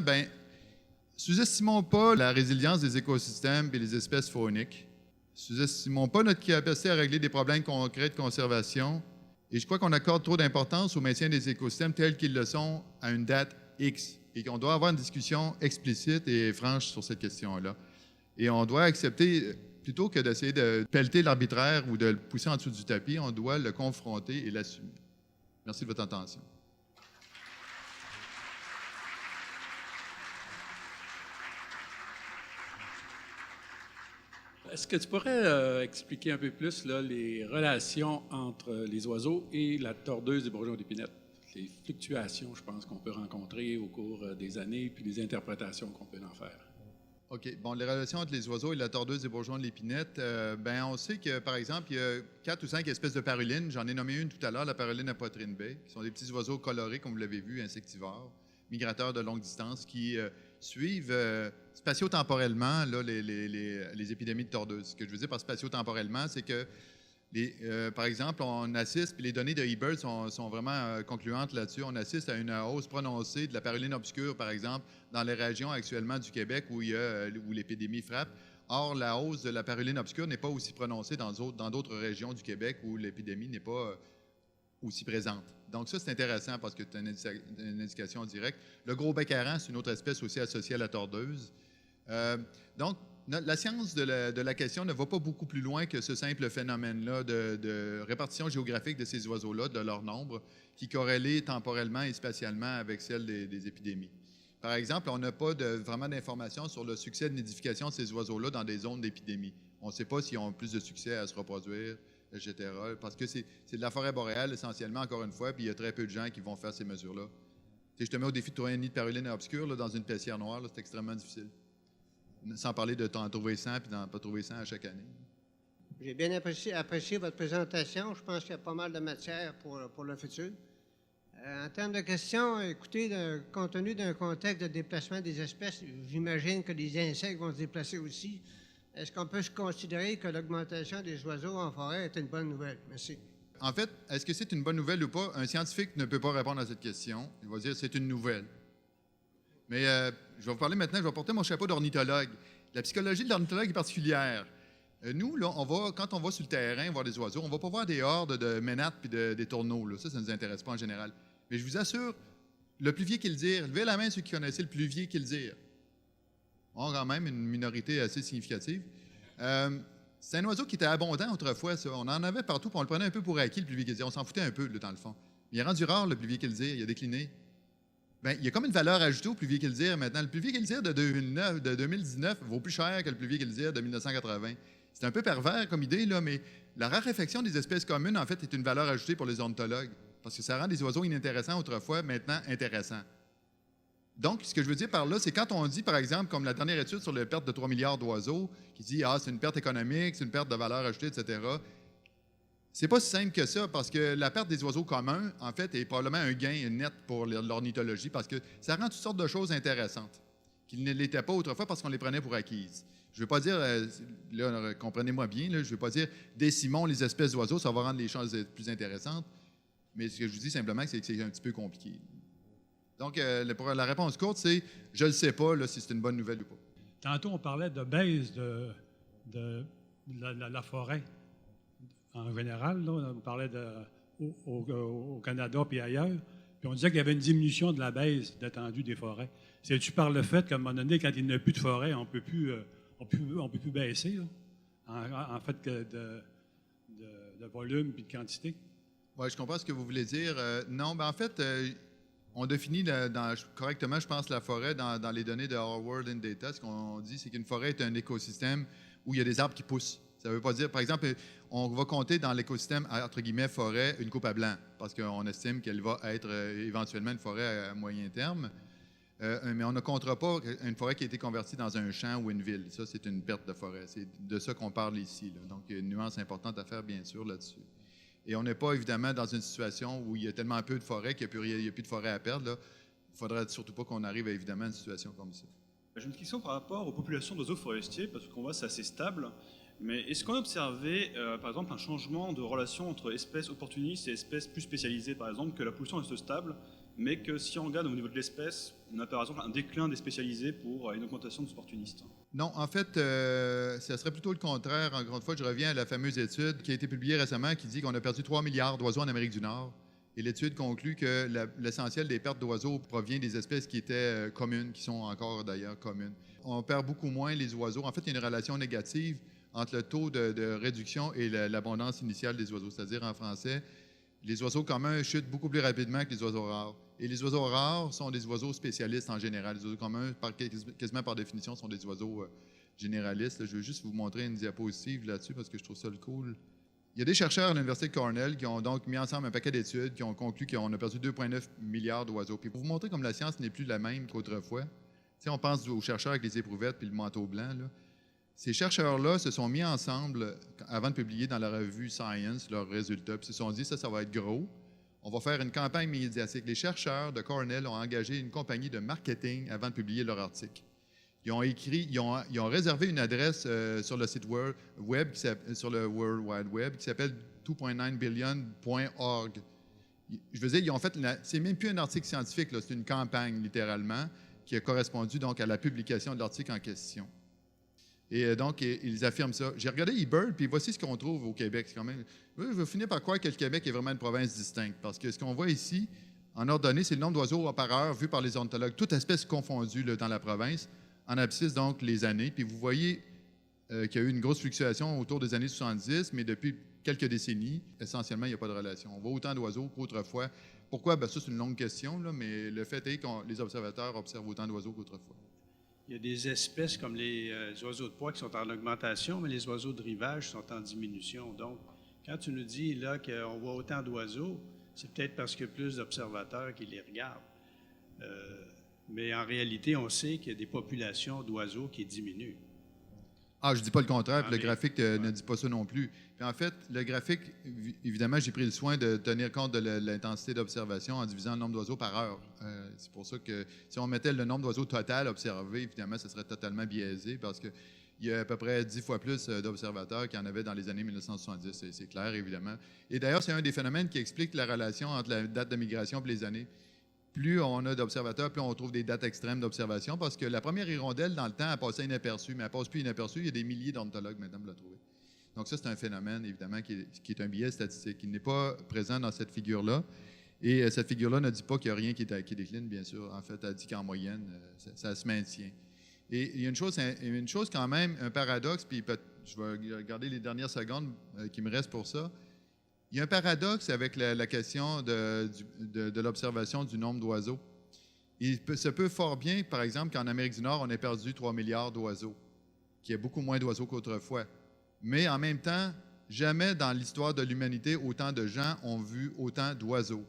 sous-estimons pas la résilience des écosystèmes et des espèces fauniques. Sous-estimons pas notre capacité à régler des problèmes concrets de conservation. Et je crois qu'on accorde trop d'importance au maintien des écosystèmes tels qu'ils le sont à une date X. Et qu'on doit avoir une discussion explicite et franche sur cette question-là. Et on doit accepter, plutôt que d'essayer de pelleter l'arbitraire ou de le pousser en dessous du tapis, on doit le confronter et l'assumer. Merci de votre attention. Est-ce que tu pourrais expliquer un peu plus là, les relations entre les oiseaux et la tordeuse des bourgeons d'épinette? Les fluctuations, je pense, qu'on peut rencontrer au cours des années, puis les interprétations qu'on peut en faire. OK. Bon, les relations entre les oiseaux et la tordeuse des bourgeons de l'épinette, on sait que, par exemple, il y a 4 ou 5 espèces de parulines. J'en ai nommé une tout à l'heure, la paruline à poitrine baie, qui sont des petits oiseaux colorés, comme vous l'avez vu, insectivores, migrateurs de longue distance, qui suivent spatio-temporellement là, les épidémies de tordeuse. Ce que je veux dire par spatio-temporellement, c'est que par exemple, on assiste, puis les données de eBird sont vraiment concluantes là-dessus, on assiste à une hausse prononcée de la paruline obscure, par exemple, dans les régions actuellement du Québec où l'épidémie frappe. Or, la hausse de la paruline obscure n'est pas aussi prononcée dans d'autres régions du Québec où l'épidémie n'est pas aussi présente. Donc ça, c'est intéressant parce que c'est une indication directe. Le gros bec aran, c'est une autre espèce aussi associée à la tordeuse. Donc, la science de la question ne va pas beaucoup plus loin que ce simple phénomène-là de répartition géographique de ces oiseaux-là, de leur nombre, qui corrélait temporellement et spatialement avec celle des épidémies. Par exemple, on n'a pas vraiment d'informations sur le succès de nidification de ces oiseaux-là dans des zones d'épidémie. On ne sait pas s'ils ont plus de succès à se reproduire, etc., parce que c'est de la forêt boréale essentiellement, encore une fois, puis il y a très peu de gens qui vont faire ces mesures-là. Je te mets au défi de trouver un nid de paruline obscure là, dans une paissière noire, c'est extrêmement difficile. Sans parler de t'en trouver 100 puis d'en pas trouver 100 à chaque année. J'ai bien apprécié votre présentation. Je pense qu'il y a pas mal de matière pour le futur. En termes de questions, écoutez, compte tenu d'un contexte de déplacement des espèces, j'imagine que les insectes vont se déplacer aussi. Est-ce qu'on peut se considérer que l'augmentation des oiseaux en forêt est une bonne nouvelle? Merci. En fait, est-ce que c'est une bonne nouvelle ou pas? Un scientifique ne peut pas répondre à cette question. Il va dire que c'est une nouvelle. Mais je vais vous parler maintenant, je vais porter mon chapeau d'ornithologue. La psychologie de l'ornithologue est particulière. Nous, là, quand on va sur le terrain voir des oiseaux, on ne va pas voir des hordes de ménates puis des tourneaux. Là. Ça ne nous intéresse pas en général. Mais je vous assure, le pluvier kildire, levez la main ceux qui connaissaient le pluvier kildire. On a quand même une minorité assez significative. C'est un oiseau qui était abondant autrefois, ça. On en avait partout, puis on le prenait un peu pour acquis, le pluvier kildire. On s'en foutait un peu, là, dans le fond. Il est rendu rare, le pluvier kildire. Il a décliné. Il y a comme une valeur ajoutée au pluvier kildire maintenant. Le pluvier kildire de 2019 vaut plus cher que le pluvier kildire de 1980. C'est un peu pervers comme idée, là, mais la raréfaction des espèces communes, en fait, est une valeur ajoutée pour les ornithologues. Parce que ça rend des oiseaux inintéressants autrefois, maintenant intéressants. Donc, ce que je veux dire par là, c'est quand on dit, par exemple, comme la dernière étude sur la perte de 3 milliards d'oiseaux, qui dit « Ah, c'est une perte économique, c'est une perte de valeur ajoutée, etc. », c'est pas si simple que ça, parce que la perte des oiseaux communs, en fait, est probablement un gain net pour l'ornithologie, parce que ça rend toutes sortes de choses intéressantes, qui ne l'étaient pas autrefois parce qu'on les prenait pour acquises. Je ne veux pas dire, là, comprenez-moi bien, là, je ne veux pas dire décimons les espèces d'oiseaux, ça va rendre les choses plus intéressantes, mais ce que je vous dis simplement, c'est que c'est un petit peu compliqué. Donc, la réponse courte, c'est « je ne le sais pas là, si c'est une bonne nouvelle ou pas ». Tantôt, on parlait de baisse de la forêt en général. Là, on parlait au Canada puis ailleurs. Puis on disait qu'il y avait une diminution de la baisse d'étendue des forêts. C'est-tu par le fait qu'à un moment donné, quand il n'y a plus de forêt, on ne peut plus baisser, là, en fait, de volume puis de quantité? Oui, je comprends ce que vous voulez dire. Non, en fait, on définit correctement, je pense, la forêt dans les données de Our World in Data. Ce qu'on dit, c'est qu'une forêt est un écosystème où il y a des arbres qui poussent. Ça ne veut pas dire, par exemple, on va compter dans l'écosystème, entre guillemets, forêt, une coupe à blanc, parce qu'on estime qu'elle va être éventuellement une forêt à moyen terme. Mais on ne comptera pas une forêt qui a été convertie dans un champ ou une ville. Ça, c'est une perte de forêt. C'est de ça qu'on parle ici, là. Donc, il y a une nuance importante à faire, bien sûr, là-dessus. Et on n'est pas, évidemment, dans une situation où il y a tellement peu de forêt qu'il n'y a plus de forêt à perdre. Là. Il ne faudrait surtout pas qu'on arrive, évidemment, à une situation comme ça. J'ai une question par rapport aux populations d'oiseaux forestiers, parce qu'on voit que c'est assez stable. Mais est-ce qu'on a observé, par exemple, un changement de relation entre espèces opportunistes et espèces plus spécialisées, par exemple, que la population reste stable, mais que si on regarde au niveau de l'espèce, on a par exemple un déclin des spécialisés pour une augmentation des opportunistes? Non, en fait, ça serait plutôt le contraire. Encore une fois, je reviens à la fameuse étude qui a été publiée récemment qui dit qu'on a perdu 3 milliards d'oiseaux en Amérique du Nord. Et l'étude conclut que l'essentiel des pertes d'oiseaux provient des espèces qui étaient communes, qui sont encore d'ailleurs communes. On perd beaucoup moins les oiseaux. En fait, il y a une relation négative entre le taux de réduction et l'abondance initiale des oiseaux. C'est-à-dire, en français, les oiseaux communs chutent beaucoup plus rapidement que les oiseaux rares. Et les oiseaux rares sont des oiseaux spécialistes en général. Les oiseaux communs, quasiment par définition, sont des oiseaux généralistes. Là, je vais juste vous montrer une diapositive là-dessus parce que je trouve ça cool. Il y a des chercheurs à l'Université de Cornell qui ont donc mis ensemble un paquet d'études qui ont conclu qu'on a perdu 2,9 milliards d'oiseaux. Puis pour vous montrer comme la science n'est plus la même qu'autrefois, on pense aux chercheurs avec les éprouvettes puis le manteau blanc, là. Ces chercheurs-là se sont mis ensemble avant de publier dans la revue Science leurs résultats. Puis ils se sont dit, ça va être gros. On va faire une campagne médiatique. Les chercheurs de Cornell ont engagé une compagnie de marketing avant de publier leur article. Ils ont réservé une adresse sur le site web, sur le World Wide Web, qui s'appelle 2.9billion.org. Je veux dire, ils ont fait, c'est même plus un article scientifique, là, c'est une campagne littéralement qui a correspondu donc à la publication de l'article en question. Et donc, ils affirment ça. J'ai regardé eBird, puis voici ce qu'on trouve au Québec. C'est quand même... Je vais finir par croire que le Québec est vraiment une province distincte, parce que ce qu'on voit ici, en ordonnée, c'est le nombre d'oiseaux par heure vu par les ornithologues, toute espèce confondue là, dans la province, en abscisse, donc, les années. Puis vous voyez qu'il y a eu une grosse fluctuation autour des années 70, mais depuis quelques décennies, essentiellement, il n'y a pas de relation. On voit autant d'oiseaux qu'autrefois. Pourquoi? Bien, ça, c'est une longue question, là, mais le fait est que les observateurs observent autant d'oiseaux qu'autrefois. Il y a des espèces comme les oiseaux de proie qui sont en augmentation, mais les oiseaux de rivage sont en diminution. Donc, quand tu nous dis là qu'on voit autant d'oiseaux, c'est peut-être parce qu'il y a plus d'observateurs qui les regardent. Mais en réalité, on sait qu'il y a des populations d'oiseaux qui diminuent. Ah, je ne dis pas le contraire, puis le graphique ne dit pas ça non plus. Puis en fait, le graphique, évidemment, j'ai pris le soin de tenir compte de l'intensité d'observation en divisant le nombre d'oiseaux par heure. C'est pour ça que si on mettait le nombre d'oiseaux total observés, évidemment, ce serait totalement biaisé parce qu'il y a à peu près 10 fois plus d'observateurs qu'il y en avait dans les années 1970. C'est clair, évidemment. Et d'ailleurs, c'est un des phénomènes qui explique la relation entre la date de migration et les années. Plus on a d'observateurs, plus on trouve des dates extrêmes d'observation, parce que la première hirondelle, dans le temps, elle passait inaperçue, mais elle ne passe plus inaperçue. Il y a des milliers d'ornithologues maintenant pour la trouver. Donc ça, c'est un phénomène, évidemment, qui est un biais statistique. Il n'est pas présent dans cette figure-là. Et cette figure-là ne dit pas qu'il n'y a rien qui décline, bien sûr. En fait, elle dit qu'en moyenne, ça se maintient. Et il y a une chose quand même, un paradoxe, puis je vais regarder les dernières secondes qui me restent pour ça. Il y a un paradoxe avec la question de l'observation du nombre d'oiseaux. Il se peut fort bien, par exemple, qu'en Amérique du Nord, on ait perdu 3 milliards d'oiseaux, qu'il y a beaucoup moins d'oiseaux qu'autrefois. Mais en même temps, jamais dans l'histoire de l'humanité, autant de gens ont vu autant d'oiseaux.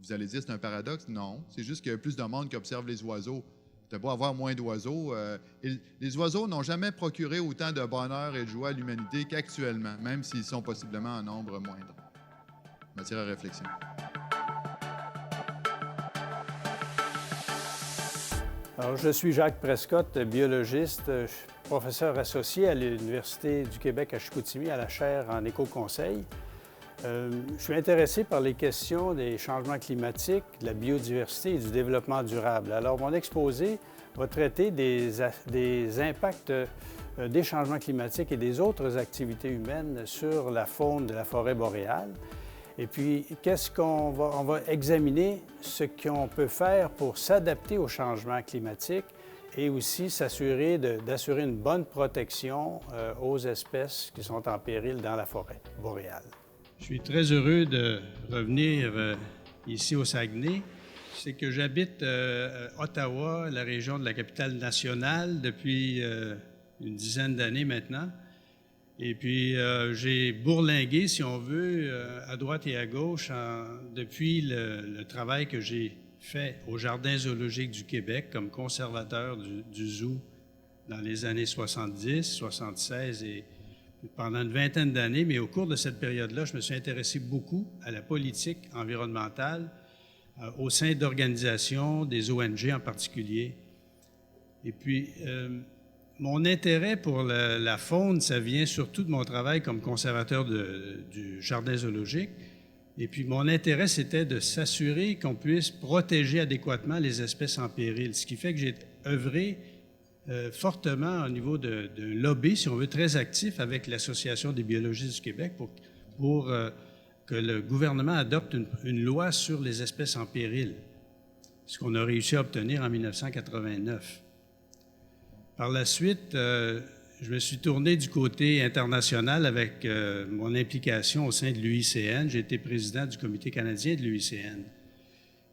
Vous allez dire c'est un paradoxe? Non. C'est juste qu'il y a plus de monde qui observe les oiseaux. Tu beau avoir moins d'oiseaux. Les oiseaux n'ont jamais procuré autant de bonheur et de joie à l'humanité qu'actuellement, même s'ils sont possiblement en nombre moindre. Matière à réflexion. Alors, je suis Jacques Prescott, biologiste, professeur associé à l'Université du Québec à Chicoutimi à la chaire en éco-conseil. Je suis intéressé par les questions des changements climatiques, de la biodiversité et du développement durable. Alors, mon exposé va traiter des impacts des changements climatiques et des autres activités humaines sur la faune de la forêt boréale. Et puis, on va examiner ce qu'on peut faire pour s'adapter aux changements climatiques et aussi d'assurer une bonne protection aux espèces qui sont en péril dans la forêt boréale. Je suis très heureux de revenir ici au Saguenay. C'est que j'habite Ottawa, la région de la capitale nationale, depuis une dizaine d'années maintenant. Et puis, j'ai bourlingué, si on veut, à droite et à gauche depuis le travail que j'ai fait au Jardin zoologique du Québec comme conservateur du zoo dans les années 70, 76 et pendant une vingtaine d'années. Mais au cours de cette période-là, je me suis intéressé beaucoup à la politique environnementale au sein d'organisations, des ONG en particulier. Et puis, mon intérêt pour la faune, ça vient surtout de mon travail comme conservateur du jardin zoologique. Et puis, mon intérêt, c'était de s'assurer qu'on puisse protéger adéquatement les espèces en péril, ce qui fait que j'ai œuvré fortement au niveau d'un lobby, si on veut, très actif avec l'Association des biologistes du Québec pour que le gouvernement adopte une loi sur les espèces en péril, ce qu'on a réussi à obtenir en 1989. Par la suite, je me suis tourné du côté international avec mon implication au sein de l'UICN. J'ai été président du comité canadien de l'UICN.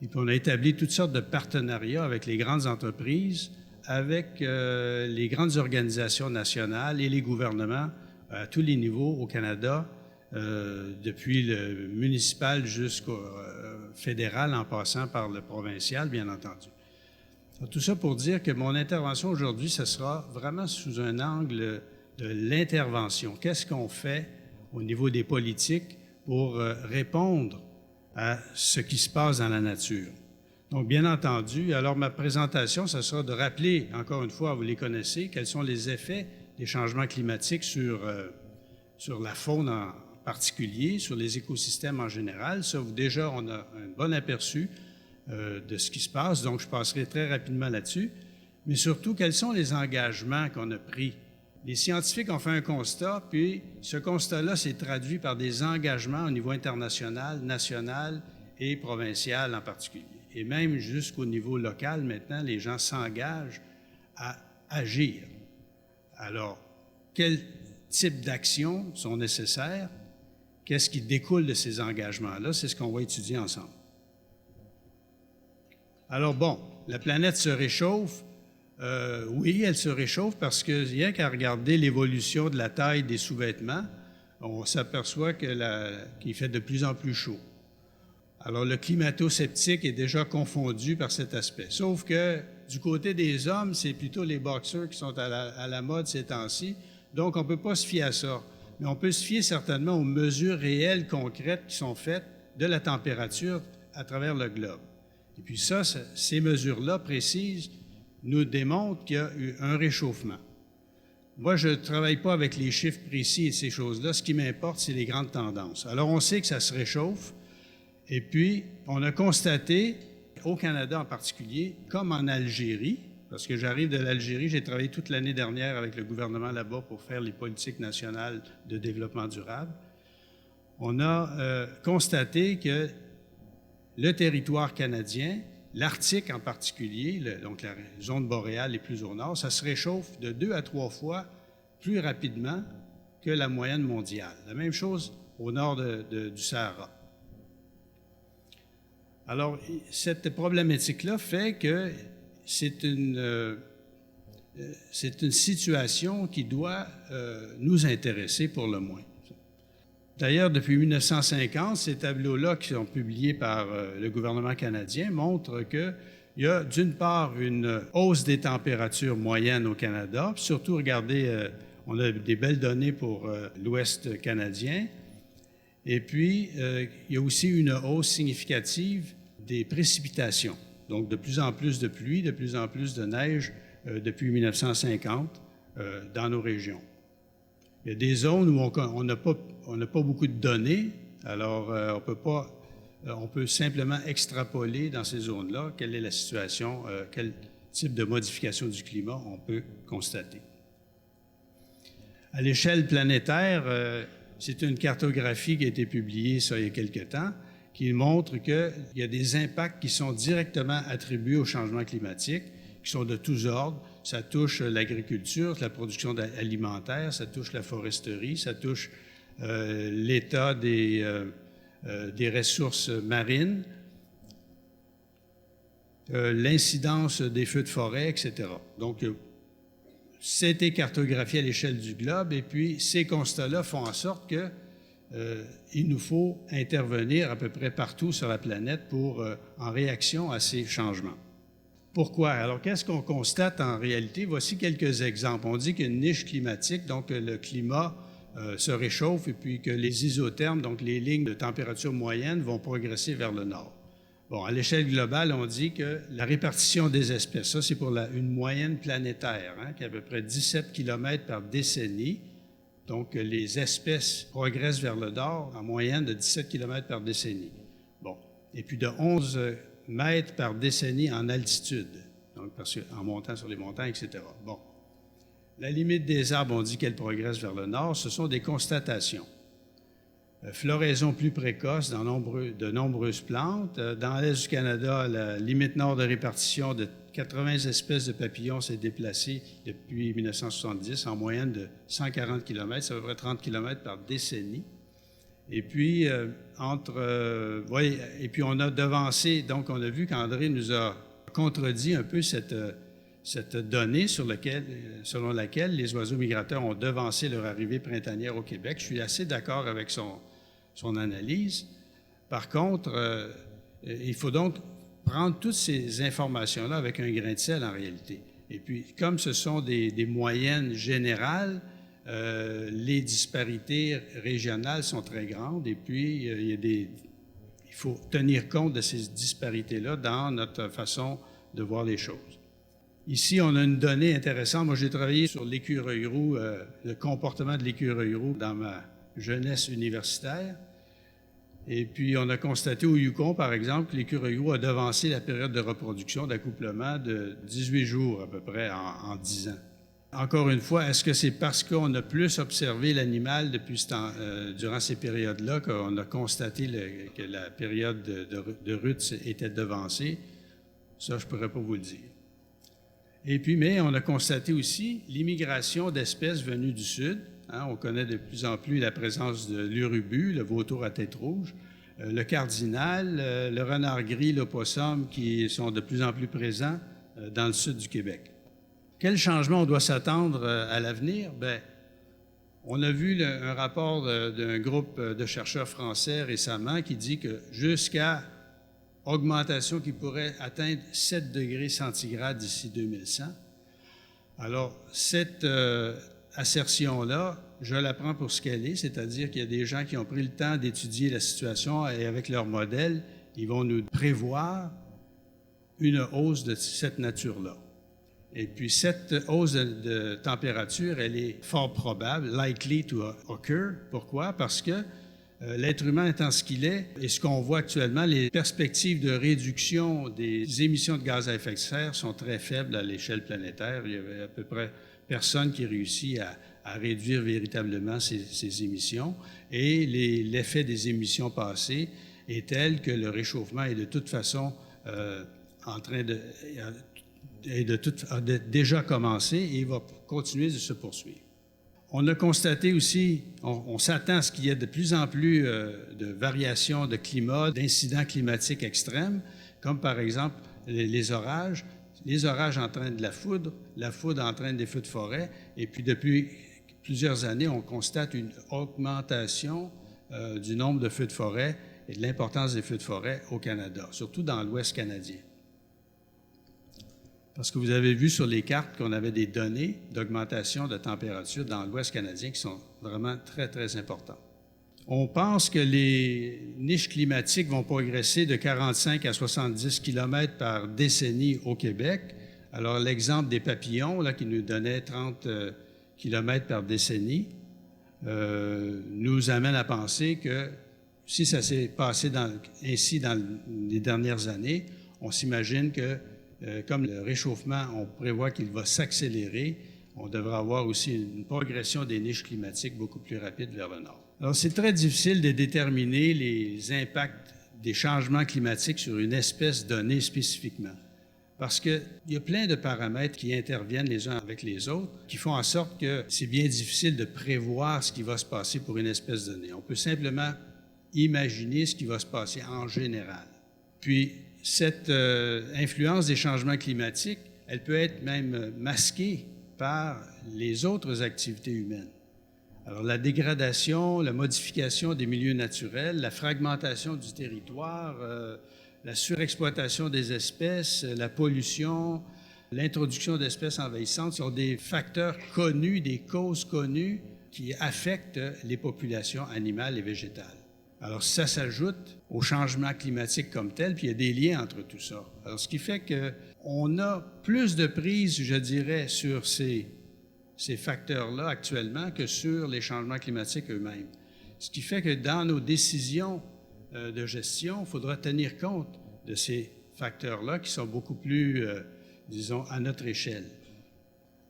Et puis, on a établi toutes sortes de partenariats avec les grandes entreprises, avec les grandes organisations nationales et les gouvernements à tous les niveaux au Canada, depuis le municipal jusqu'au fédéral, en passant par le provincial, bien entendu. Tout ça pour dire que mon intervention aujourd'hui, ce sera vraiment sous un angle de l'intervention. Qu'est-ce qu'on fait au niveau des politiques pour répondre à ce qui se passe dans la nature? Donc, bien entendu, alors ma présentation, ce sera de rappeler, encore une fois, vous les connaissez, quels sont les effets des changements climatiques sur la faune en particulier, sur les écosystèmes en général. Ça, déjà, on a un bon aperçu de ce qui se passe, donc je passerai très rapidement là-dessus. Mais surtout, quels sont les engagements qu'on a pris? Les scientifiques ont fait un constat, puis ce constat-là s'est traduit par des engagements au niveau international, national et provincial en particulier. Et même jusqu'au niveau local, maintenant, les gens s'engagent à agir. Alors, quel type d'actions sont nécessaires? Qu'est-ce qui découle de ces engagements-là? C'est ce qu'on va étudier ensemble. Alors bon, la planète se réchauffe. Oui, elle se réchauffe parce que rien qu'à regarder l'évolution de la taille des sous-vêtements, on s'aperçoit qu'il fait de plus en plus chaud. Alors le climato-sceptique est déjà confondu par cet aspect. Sauf que du côté des hommes, c'est plutôt les boxers qui sont à la mode ces temps-ci. Donc on ne peut pas se fier à ça. Mais on peut se fier certainement aux mesures réelles, concrètes qui sont faites de la température à travers le globe. Et puis ça, ces mesures-là précises nous démontrent qu'il y a eu un réchauffement. Moi, je ne travaille pas avec les chiffres précis et ces choses-là. Ce qui m'importe, c'est les grandes tendances. Alors, on sait que ça se réchauffe. Et puis, on a constaté, au Canada en particulier, comme en Algérie, parce que j'arrive de l'Algérie, j'ai travaillé toute l'année dernière avec le gouvernement là-bas pour faire les politiques nationales de développement durable. On a constaté que le territoire canadien, l'Arctique en particulier, donc la zone boréale les plus au nord, ça se réchauffe de 2 à 3 fois plus rapidement que la moyenne mondiale. La même chose au nord du Sahara. Alors, cette problématique-là fait que c'est une situation qui doit nous intéresser pour le moins. D'ailleurs, depuis 1950, ces tableaux-là qui sont publiés par le gouvernement canadien montrent qu'il y a d'une part une hausse des températures moyennes au Canada, puis surtout, regardez, on a des belles données pour l'Ouest canadien, et puis il y a aussi une hausse significative des précipitations, donc de plus en plus de pluie, de plus en plus de neige depuis 1950 dans nos régions. Il y a des zones où on n'a pas beaucoup de données, alors on peut simplement extrapoler dans ces zones-là quelle est la situation, quel type de modification du climat on peut constater. À l'échelle planétaire, c'est une cartographie qui a été publiée il y a quelque temps, qui montre qu'il y a des impacts qui sont directement attribués au changement climatique, qui sont de tous ordres. Ça touche l'agriculture, la production alimentaire, ça touche la foresterie, ça touche l'état des ressources marines, l'incidence des feux de forêt, etc. Donc, c'était cartographié à l'échelle du globe et puis ces constats-là font en sorte qu'il nous faut intervenir à peu près partout sur la planète en réaction à ces changements. Pourquoi? Alors, qu'est-ce qu'on constate en réalité? Voici quelques exemples. On dit qu'il y a une niche climatique, donc le climat se réchauffe et puis que les isothermes, donc les lignes de température moyenne, vont progresser vers le nord. Bon, à l'échelle globale, on dit que la répartition des espèces, ça c'est pour une moyenne planétaire, qui est à peu près 17 km par décennie. Donc, les espèces progressent vers le nord en moyenne de 17 km par décennie. Bon, et puis de 11 mètres par décennie en altitude, donc en montant sur les montagnes, etc. Bon. La limite des arbres, on dit qu'elle progresse vers le nord, ce sont des constatations. Floraison plus précoce dans de nombreuses plantes. Dans l'est du Canada, la limite nord de répartition de 80 espèces de papillons s'est déplacée depuis 1970 en moyenne de 140 km, c'est à peu près 30 km par décennie. Et puis, et puis on a devancé, donc on a vu qu'André nous a contredit un peu cette donnée selon laquelle les oiseaux migrateurs ont devancé leur arrivée printanière au Québec. Je suis assez d'accord avec son analyse. Par contre, il faut donc prendre toutes ces informations-là avec un grain de sel en réalité. Et puis, comme ce sont des moyennes générales, les disparités régionales sont très grandes et puis il faut tenir compte de ces disparités-là dans notre façon de voir les choses. Ici, on a une donnée intéressante. Moi, j'ai travaillé sur l'écureuil roux, le comportement de l'écureuil roux dans ma jeunesse universitaire. Et puis, on a constaté au Yukon, par exemple, que l'écureuil roux a devancé la période de reproduction, d'accouplement de 18 jours à peu près en 10 ans. Encore une fois, est-ce que c'est parce qu'on a plus observé l'animal durant ces périodes-là qu'on a constaté que la période de rut était devancée? Ça, je ne pourrais pas vous le dire. Et puis, mais on a constaté aussi l'immigration d'espèces venues du sud. On connaît de plus en plus la présence de l'urubu, le vautour à tête rouge, le cardinal, le renard gris, l'opossum, qui sont de plus en plus présents dans le sud du Québec. Quel changement on doit s'attendre à l'avenir? Bien, on a vu un rapport d'un groupe de chercheurs français récemment qui dit que jusqu'à augmentation qui pourrait atteindre 7 degrés centigrades d'ici 2100. Alors, cette assertion-là, je la prends pour ce qu'elle est, c'est-à-dire qu'il y a des gens qui ont pris le temps d'étudier la situation et avec leur modèle, ils vont nous prévoir une hausse de cette nature-là. Et puis, cette hausse de température, elle est fort probable, likely to occur. Pourquoi? Parce que l'être humain étant ce qu'il est, et ce qu'on voit actuellement, les perspectives de réduction des émissions de gaz à effet de serre sont très faibles à l'échelle planétaire. Il y avait à peu près personne qui réussit à réduire véritablement ces émissions. Et l'effet des émissions passées est tel que le réchauffement est de toute façon a déjà commencé et il va continuer de se poursuivre. On a constaté aussi, on s'attend à ce qu'il y ait de plus en plus de variations de climat, d'incidents climatiques extrêmes, comme par exemple les orages. Les orages entraînent de la foudre entraîne des feux de forêt, et puis depuis plusieurs années, on constate une augmentation du nombre de feux de forêt et de l'importance des feux de forêt au Canada, surtout dans l'Ouest canadien. Parce que vous avez vu sur les cartes qu'on avait des données d'augmentation de température dans l'Ouest canadien qui sont vraiment très, très importantes. On pense que les niches climatiques vont progresser de 45 à 70 km par décennie au Québec. Alors, l'exemple des papillons, là, qui nous donnait 30 km par décennie, nous amène à penser que si ça s'est passé ainsi dans les dernières années, on s'imagine que, comme le réchauffement, on prévoit qu'il va s'accélérer, on devrait avoir aussi une progression des niches climatiques beaucoup plus rapide vers le nord. Alors, c'est très difficile de déterminer les impacts des changements climatiques sur une espèce donnée spécifiquement, parce qu'il y a plein de paramètres qui interviennent les uns avec les autres, qui font en sorte que c'est bien difficile de prévoir ce qui va se passer pour une espèce donnée. On peut simplement imaginer ce qui va se passer en général. Puis, cette influence des changements climatiques, elle peut être même masquée par les autres activités humaines. Alors, la dégradation, la modification des milieux naturels, la fragmentation du territoire, la surexploitation des espèces, la pollution, l'introduction d'espèces envahissantes sont des facteurs connus, des causes connues qui affectent les populations animales et végétales. Alors, ça s'ajoute au changement climatique comme tel, puis il y a des liens entre tout ça. Alors, ce qui fait qu'on a plus de prise, je dirais, sur ces facteurs-là actuellement que sur les changements climatiques eux-mêmes. Ce qui fait que dans nos décisions de gestion, il faudra tenir compte de ces facteurs-là qui sont beaucoup plus, disons, à notre échelle.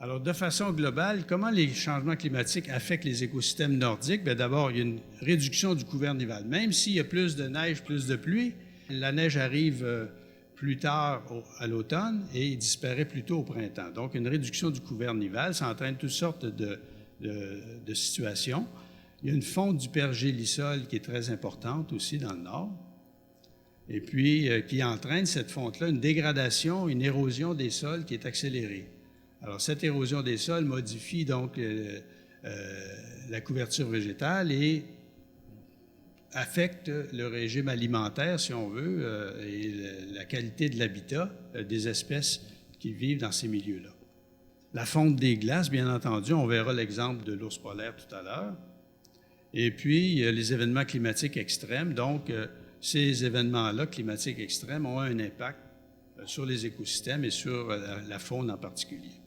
Alors, de façon globale, comment les changements climatiques affectent les écosystèmes nordiques? Bien, d'abord, il y a une réduction du couvert nival. Même s'il y a plus de neige, plus de pluie, la neige arrive plus tard à l'automne et il disparaît plus tôt au printemps. Donc, une réduction du couvert nival, ça entraîne toutes sortes de situations. Il y a une fonte du pergélisol qui est très importante aussi dans le nord, et puis qui entraîne cette fonte-là une dégradation, une érosion des sols qui est accélérée. Alors, cette érosion des sols modifie donc la couverture végétale et affecte le régime alimentaire, si on veut, et la qualité de l'habitat des espèces qui vivent dans ces milieux-là. La fonte des glaces, bien entendu, on verra l'exemple de l'ours polaire tout à l'heure. Et puis, les événements climatiques extrêmes. Donc, ces événements-là, climatiques extrêmes, ont un impact sur les écosystèmes et sur la faune en particulier.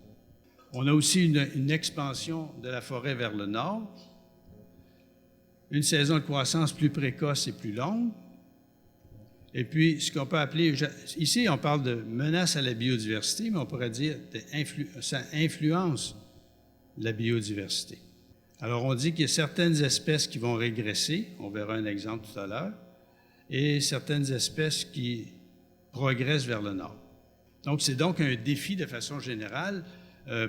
On a aussi une expansion de la forêt vers le nord, une saison de croissance plus précoce et plus longue, et puis ce qu'on peut appeler, ici on parle de menace à la biodiversité, mais on pourrait dire que ça influence la biodiversité. Alors on dit qu'il y a certaines espèces qui vont régresser, on verra un exemple tout à l'heure, et certaines espèces qui progressent vers le nord. Donc c'est donc un défi de façon générale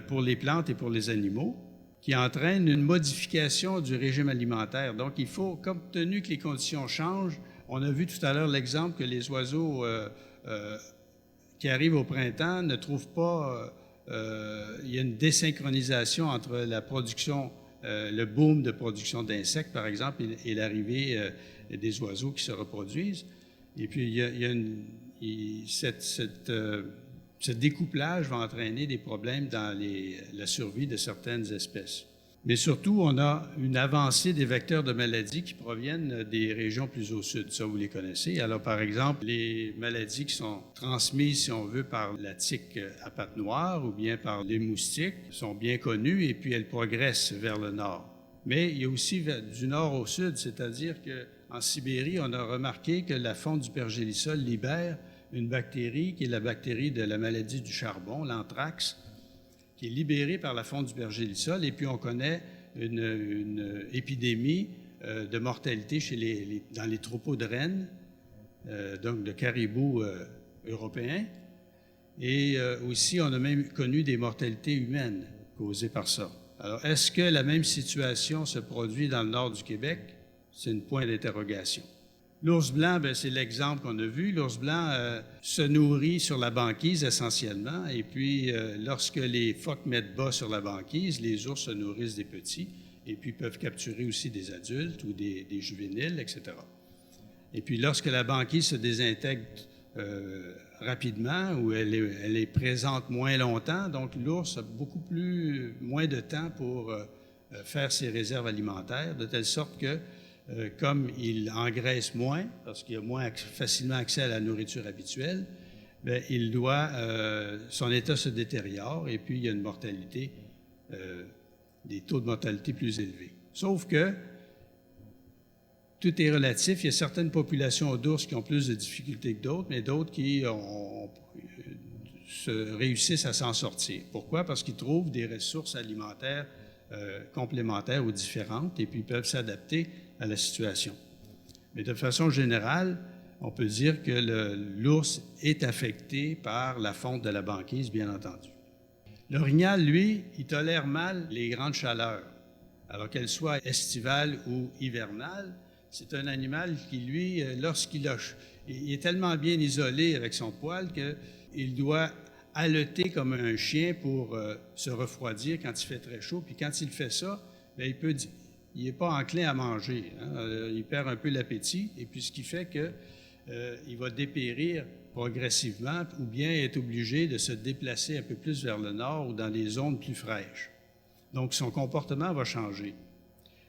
pour les plantes et pour les animaux, qui entraîne une modification du régime alimentaire. Donc, il faut, compte tenu que les conditions changent, on a vu tout à l'heure l'exemple que les oiseaux qui arrivent au printemps ne trouvent pas, il y a une désynchronisation entre la production, le boom de production d'insectes, par exemple, et l'arrivée des oiseaux qui se reproduisent. Et puis, ce découplage va entraîner des problèmes dans la survie de certaines espèces. Mais surtout, on a une avancée des vecteurs de maladies qui proviennent des régions plus au sud. Ça, vous les connaissez. Alors, par exemple, les maladies qui sont transmises, si on veut, par la tique à pattes noires ou bien par les moustiques sont bien connues et puis elles progressent vers le nord. Mais il y a aussi du nord au sud, c'est-à-dire qu'en Sibérie, on a remarqué que la fonte du pergélisol libère une bactérie qui est la bactérie de la maladie du charbon, l'anthrax, qui est libérée par la fonte du pergélisol. Et puis, on connaît une épidémie de mortalité dans les troupeaux de rennes, donc de caribous européens. Et aussi, on a même connu des mortalités humaines causées par ça. Alors, est-ce que la même situation se produit dans le nord du Québec? C'est un point d'interrogation. L'ours blanc, c'est l'exemple qu'on a vu. L'ours blanc se nourrit sur la banquise essentiellement, et puis lorsque les phoques mettent bas sur la banquise, les ours se nourrissent des petits, et puis peuvent capturer aussi des adultes ou des juvéniles, etc. Et puis lorsque la banquise se désintègre rapidement ou elle est présente moins longtemps, donc l'ours a moins de temps pour faire ses réserves alimentaires, de telle sorte que comme il engraisse moins, parce qu'il a moins facilement accès à la nourriture habituelle, bien, son état se détériore et puis il y a une mortalité, des taux de mortalité plus élevés. Sauf que tout est relatif. Il y a certaines populations d'ours qui ont plus de difficultés que d'autres, mais d'autres qui réussissent à s'en sortir. Pourquoi? Parce qu'ils trouvent des ressources alimentaires complémentaires ou différentes et puis peuvent s'adapter à la situation. Mais de façon générale, on peut dire que l'ours est affecté par la fonte de la banquise, bien entendu. L'orignal, lui, il tolère mal les grandes chaleurs, alors qu'elles soient estivales ou hivernales. C'est un animal qui, lui, il est tellement bien isolé avec son poil qu'il doit haleter comme un chien pour se refroidir quand il fait très chaud. Puis quand il fait ça, bien, il n'est pas enclin à manger. Hein? Il perd un peu l'appétit, et puis ce qui fait qu'il va dépérir progressivement ou bien être obligé de se déplacer un peu plus vers le nord ou dans les zones plus fraîches. Donc, son comportement va changer.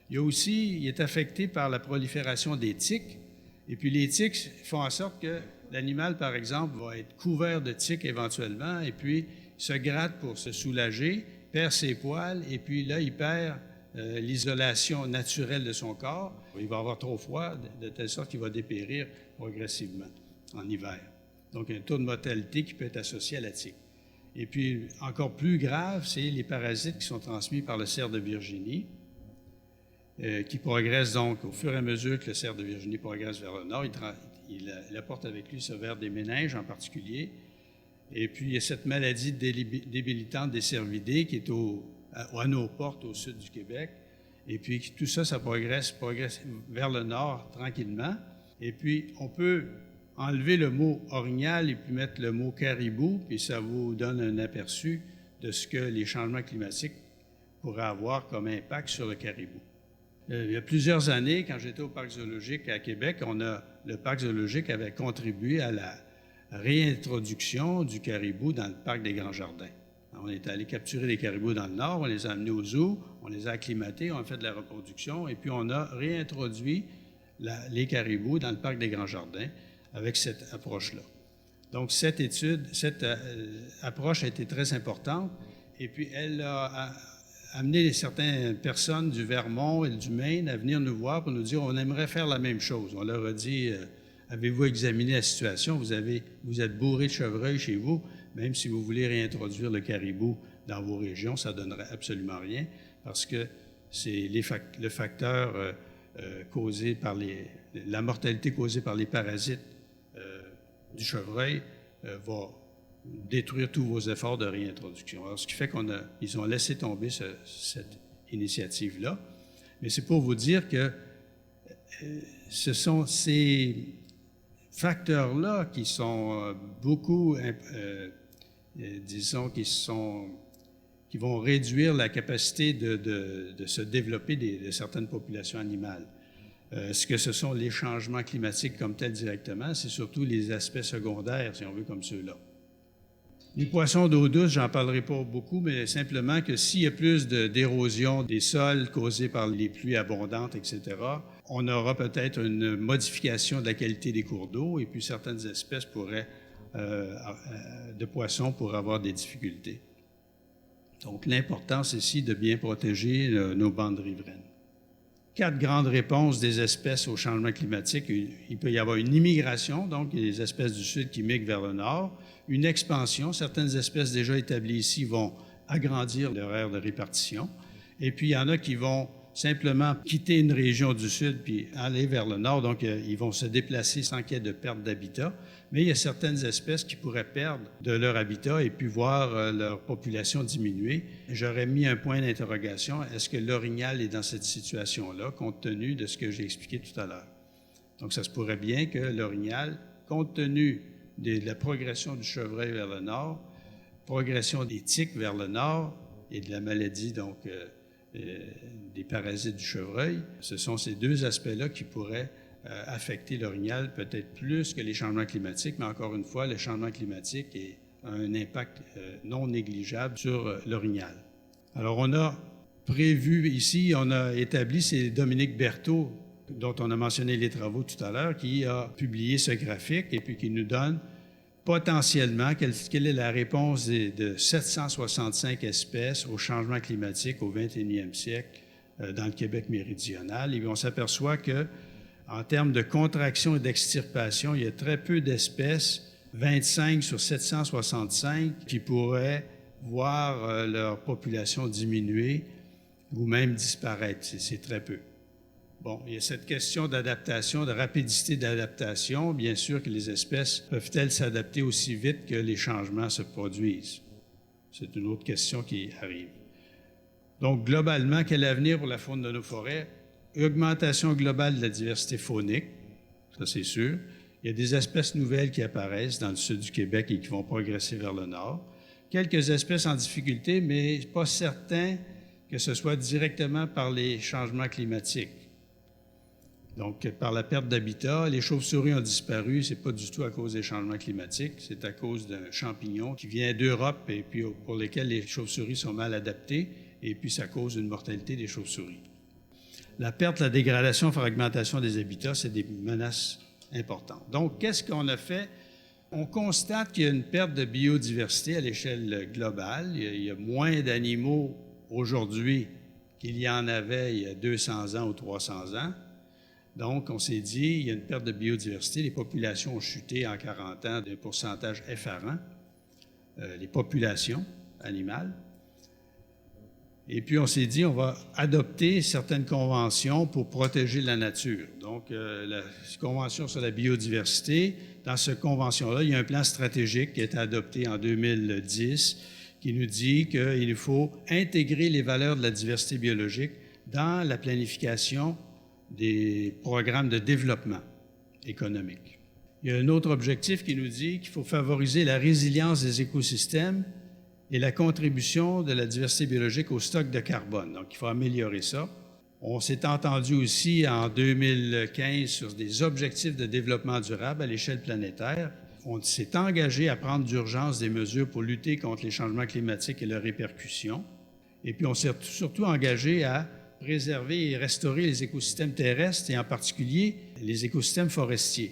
Il est affecté par la prolifération des tiques, et puis les tiques font en sorte que l'animal, par exemple, va être couvert de tiques éventuellement, et puis se gratte pour se soulager, perd ses poils, et puis là, il perd l'isolation naturelle de son corps. Il va avoir trop froid, de telle sorte qu'il va dépérir progressivement en hiver. Donc, un taux de mortalité qui peut être associé à la tique. Et puis, encore plus grave, c'est les parasites qui sont transmis par le cerf de Virginie, qui progresse donc au fur et à mesure que le cerf de Virginie progresse vers le nord. Il apporte avec lui ce ver des méninges en particulier. Et puis, il y a cette maladie débilitante des cervidés qui est à nos portes au sud du Québec. Et puis, tout ça, ça progresse vers le nord tranquillement. Et puis, on peut enlever le mot orignal et puis mettre le mot caribou, puis ça vous donne un aperçu de ce que les changements climatiques pourraient avoir comme impact sur le caribou. Il y a plusieurs années, quand j'étais au Parc zoologique à Québec, le Parc zoologique avait contribué à la réintroduction du caribou dans le Parc des Grands Jardins. On est allé capturer les caribous dans le nord, on les a amenés au zoo, on les a acclimatés, on a fait de la reproduction, et puis on a réintroduit les caribous dans le Parc des Grands Jardins avec cette approche-là. Donc, cette approche a été très importante, et puis elle a amené certaines personnes du Vermont et du Maine à venir nous voir pour nous dire on aimerait faire la même chose. On leur a dit avez-vous examiné la situation? Vous êtes bourré de chevreuils chez vous, même si vous voulez réintroduire le caribou dans vos régions, ça ne donnerait absolument rien parce que c'est le facteur causé par la mortalité causée par les parasites du chevreuil va détruire tous vos efforts de réintroduction. Alors, ce qui fait qu'ils ont laissé tomber cette initiative-là. Mais c'est pour vous dire que ce sont ces facteurs-là qui sont qui vont réduire la capacité de se développer de certaines populations animales. Ce que ce sont les changements climatiques comme tels directement, c'est surtout les aspects secondaires, si on veut, comme ceux-là. Les poissons d'eau douce, j'en parlerai pas beaucoup, mais simplement que s'il y a plus d'érosion des sols causée par les pluies abondantes, etc., on aura peut-être une modification de la qualité des cours d'eau et puis certaines espèces de poissons pourraient avoir des difficultés. Donc, l'importance ici de bien protéger nos bandes riveraines. 4 grandes réponses des espèces au changement climatique. Il peut y avoir une immigration, donc il y a des espèces du sud qui migrent vers le nord, une expansion. Certaines espèces déjà établies ici vont agrandir leur aire de répartition. Et puis, il y en a qui vont simplement quitter une région du sud puis aller vers le nord. Donc, ils vont se déplacer sans qu'il y ait de perte d'habitat. Mais il y a certaines espèces qui pourraient perdre de leur habitat et puis voir leur population diminuer. J'aurais mis un point d'interrogation. Est-ce que l'orignal est dans cette situation-là, compte tenu de ce que j'ai expliqué tout à l'heure? Donc, ça se pourrait bien que l'orignal, compte tenu de la progression du chevreuil vers le nord, progression des tiques vers le nord et de la maladie, donc des parasites du chevreuil. Ce sont ces deux aspects-là qui pourraient affecter l'orignal peut-être plus que les changements climatiques, mais encore une fois, le changement climatique a un impact non négligeable sur l'orignal. Alors, on a prévu ici, on a établi, c'est Dominique Berthaud, dont on a mentionné les travaux tout à l'heure, qui a publié ce graphique et puis qui nous donne potentiellement quelle est la réponse de 765 espèces au changement climatique au 21e siècle dans le Québec méridional. Et puis on s'aperçoit que en termes de contraction et d'extirpation, il y a très peu d'espèces, 25 sur 765, qui pourraient voir leur population diminuer ou même disparaître. C'est très peu. Bon, il y a cette question d'adaptation, de rapidité d'adaptation. Bien sûr que les espèces peuvent-elles s'adapter aussi vite que les changements se produisent? C'est une autre question qui arrive. Donc, globalement, quel avenir pour la faune de nos forêts? Augmentation globale de la diversité faunique, ça c'est sûr. Il y a des espèces nouvelles qui apparaissent dans le sud du Québec et qui vont progresser vers le nord. Quelques espèces en difficulté, mais pas certain que ce soit directement par les changements climatiques. Donc, par la perte d'habitat, les chauves-souris ont disparu. Ce n'est pas du tout à cause des changements climatiques, c'est à cause d'un champignon qui vient d'Europe et puis pour lequel les chauves-souris sont mal adaptées, et puis ça cause une mortalité des chauves-souris. La perte, la dégradation, fragmentation des habitats, c'est des menaces importantes. Donc, qu'est-ce qu'on a fait? On constate qu'il y a une perte de biodiversité à l'échelle globale. Il y a moins d'animaux aujourd'hui qu'il y en avait il y a 200 ans ou 300 ans. Donc, on s'est dit, il y a une perte de biodiversité. Les populations ont chuté en 40 ans d'un pourcentage effarant, les populations animales. Et puis, on s'est dit, on va adopter certaines conventions pour protéger la nature. Donc, la Convention sur la biodiversité, dans cette convention-là, il y a un plan stratégique qui a été adopté en 2010 qui nous dit qu'il faut intégrer les valeurs de la diversité biologique dans la planification des programmes de développement économique. Il y a un autre objectif qui nous dit qu'il faut favoriser la résilience des écosystèmes et la contribution de la diversité biologique au stock de carbone. Donc, il faut améliorer ça. On s'est entendu aussi en 2015 sur des objectifs de développement durable à l'échelle planétaire. On s'est engagé à prendre d'urgence des mesures pour lutter contre les changements climatiques et leurs répercussions. Et puis, on s'est surtout engagé à préserver et restaurer les écosystèmes terrestres et en particulier les écosystèmes forestiers.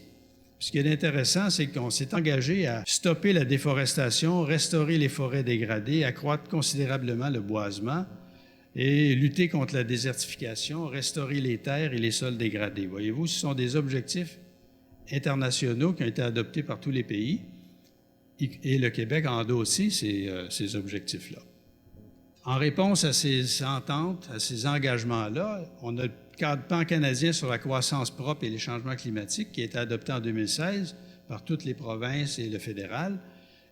Ce qui est intéressant, c'est qu'on s'est engagé à stopper la déforestation, restaurer les forêts dégradées, accroître considérablement le boisement et lutter contre la désertification, restaurer les terres et les sols dégradés. Voyez-vous, ce sont des objectifs internationaux qui ont été adoptés par tous les pays et le Québec en a aussi ces objectifs-là. En réponse à ces ententes, à ces engagements-là, on a le cadre pan-canadien sur la croissance propre et les changements climatiques qui a été adopté en 2016 par toutes les provinces et le fédéral.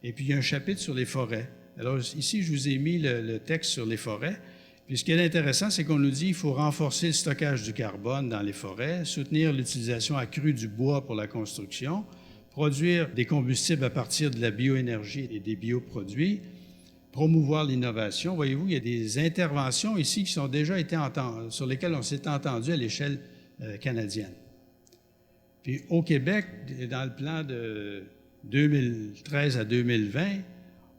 Et puis, il y a un chapitre sur les forêts. Alors, ici, je vous ai mis le texte sur les forêts. Puis, ce qui est intéressant, c'est qu'on nous dit qu'il faut renforcer le stockage du carbone dans les forêts, soutenir l'utilisation accrue du bois pour la construction, produire des combustibles à partir de la bioénergie et des bioproduits, promouvoir l'innovation. Voyez-vous, il y a des interventions ici qui sont déjà été sur lesquelles on s'est entendu à l'échelle canadienne. Puis au Québec, dans le plan de 2013 à 2020,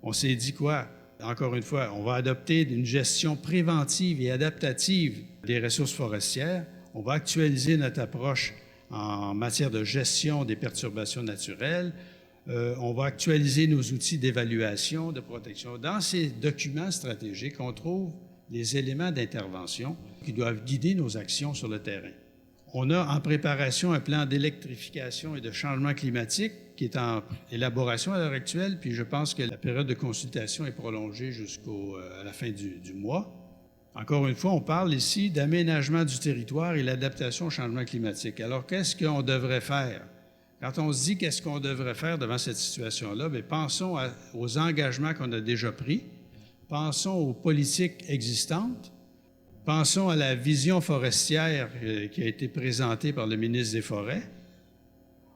on s'est dit quoi? Encore une fois, on va adopter une gestion préventive et adaptative des ressources forestières. On va actualiser notre approche en matière de gestion des perturbations naturelles. On va actualiser nos outils d'évaluation, de protection. Dans ces documents stratégiques, on trouve les éléments d'intervention qui doivent guider nos actions sur le terrain. On a en préparation un plan d'électrification et de changement climatique qui est en élaboration à l'heure actuelle, puis je pense que la période de consultation est prolongée jusqu'à la fin du mois. Encore une fois, on parle ici d'aménagement du territoire et l'adaptation au changement climatique. Alors, qu'est-ce qu'on devrait faire? Quand on se dit qu'est-ce qu'on devrait faire devant cette situation-là, bien, pensons aux engagements qu'on a déjà pris, pensons aux politiques existantes, pensons à la vision forestière qui a été présentée par le ministre des Forêts.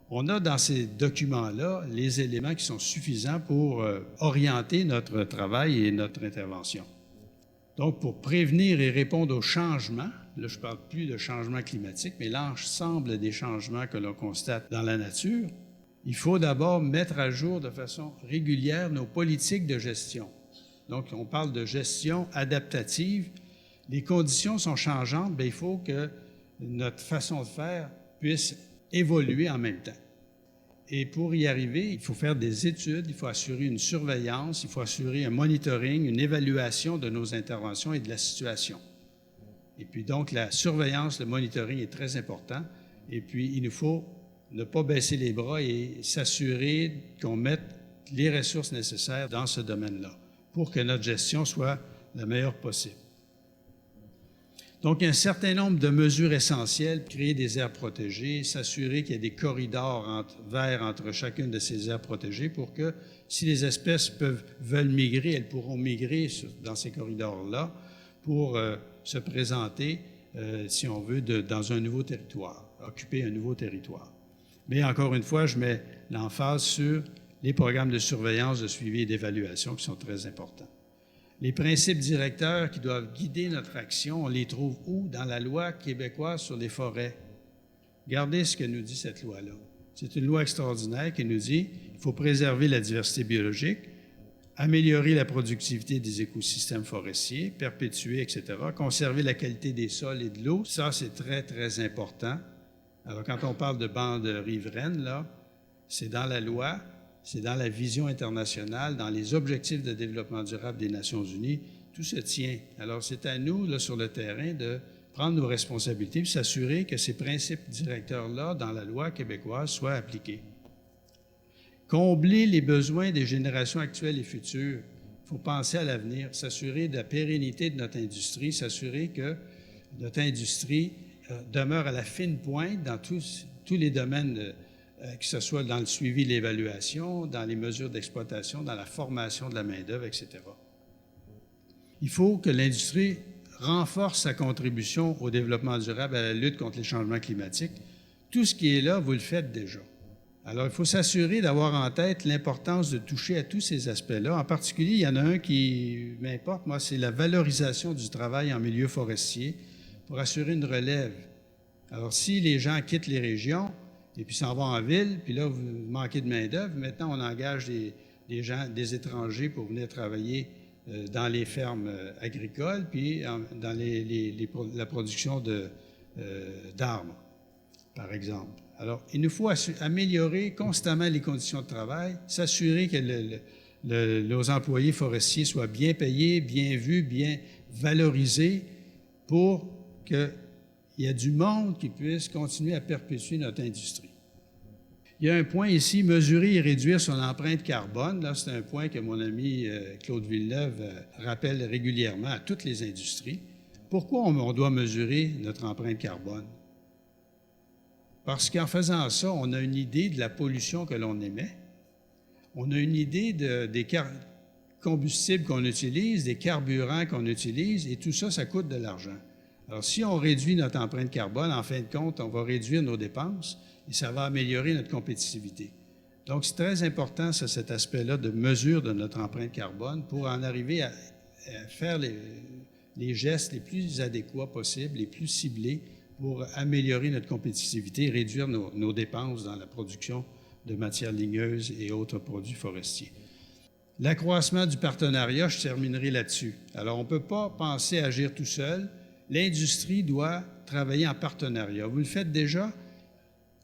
On a dans ces documents-là les éléments qui sont suffisants pour orienter notre travail et notre intervention. Donc, pour prévenir et répondre aux changements, là, je ne parle plus de changement climatique, mais l'ensemble des changements que l'on constate dans la nature, il faut d'abord mettre à jour de façon régulière nos politiques de gestion. Donc, on parle de gestion adaptative. Les conditions sont changeantes, bien, il faut que notre façon de faire puisse évoluer en même temps. Et pour y arriver, il faut faire des études, il faut assurer une surveillance, il faut assurer un monitoring, une évaluation de nos interventions et de la situation. Et puis donc, la surveillance, le monitoring est très important. Et puis, il nous faut ne pas baisser les bras et s'assurer qu'on mette les ressources nécessaires dans ce domaine-là pour que notre gestion soit la meilleure possible. Donc, il y a un certain nombre de mesures essentielles, créer des aires protégées, s'assurer qu'il y a des corridors verts entre chacune de ces aires protégées pour que, si les espèces veulent migrer, elles pourront migrer dans ces corridors-là pour se présenter, si on veut, dans un nouveau territoire, occuper un nouveau territoire. Mais encore une fois, je mets l'emphase sur les programmes de surveillance, de suivi et d'évaluation qui sont très importants. Les principes directeurs qui doivent guider notre action, on les trouve où? Dans la loi québécoise sur les forêts. Regardez ce que nous dit cette loi-là. C'est une loi extraordinaire qui nous dit qu'il faut préserver la diversité biologique, améliorer la productivité des écosystèmes forestiers, perpétuer, etc., conserver la qualité des sols et de l'eau. Ça, c'est très, très important. Alors, quand on parle de bandes riveraines, là, c'est dans la loi, c'est dans la vision internationale, dans les objectifs de développement durable des Nations unies, tout se tient. Alors, c'est à nous, là, sur le terrain, de prendre nos responsabilités et s'assurer que ces principes directeurs-là, dans la loi québécoise, soient appliqués. Combler les besoins des générations actuelles et futures. Il faut penser à l'avenir, s'assurer de la pérennité de notre industrie, s'assurer que notre industrie demeure à la fine pointe dans tous les domaines que ce soit dans le suivi de l'évaluation, dans les mesures d'exploitation, dans la formation de la main-d'œuvre, etc. Il faut que l'industrie renforce sa contribution au développement durable, à la lutte contre les changements climatiques. Tout ce qui est là, vous le faites déjà. Alors, il faut s'assurer d'avoir en tête l'importance de toucher à tous ces aspects-là. En particulier, il y en a un qui m'importe, moi, c'est la valorisation du travail en milieu forestier pour assurer une relève. Alors, si les gens quittent les régions, et puis s'en vont en ville, puis là, vous manquez de main-d'œuvre. Maintenant, on engage des gens, des étrangers pour venir travailler dans les fermes agricoles, puis dans la production d'arbres, par exemple. Alors, il nous faut améliorer constamment les conditions de travail, s'assurer que nos employés forestiers soient bien payés, bien vus, bien valorisés pour qu'il y ait du monde qui puisse continuer à perpétuer notre industrie. Il y a un point ici, mesurer et réduire son empreinte carbone. Là, c'est un point que mon ami Claude Villeneuve rappelle régulièrement à toutes les industries. Pourquoi on doit mesurer notre empreinte carbone? Parce qu'en faisant ça, on a une idée de la pollution que l'on émet. On a une idée des combustibles qu'on utilise, des carburants qu'on utilise, et tout ça, ça coûte de l'argent. Alors, si on réduit notre empreinte carbone, en fin de compte, on va réduire nos dépenses et ça va améliorer notre compétitivité. Donc, c'est très important, cet aspect-là de mesure de notre empreinte carbone pour en arriver à faire les gestes les plus adéquats possibles, les plus ciblés pour améliorer notre compétitivité et réduire nos dépenses dans la production de matières ligneuses et autres produits forestiers. L'accroissement du partenariat, je terminerai là-dessus. Alors, on ne peut pas penser à agir tout seul. L'industrie doit travailler en partenariat. Vous le faites déjà,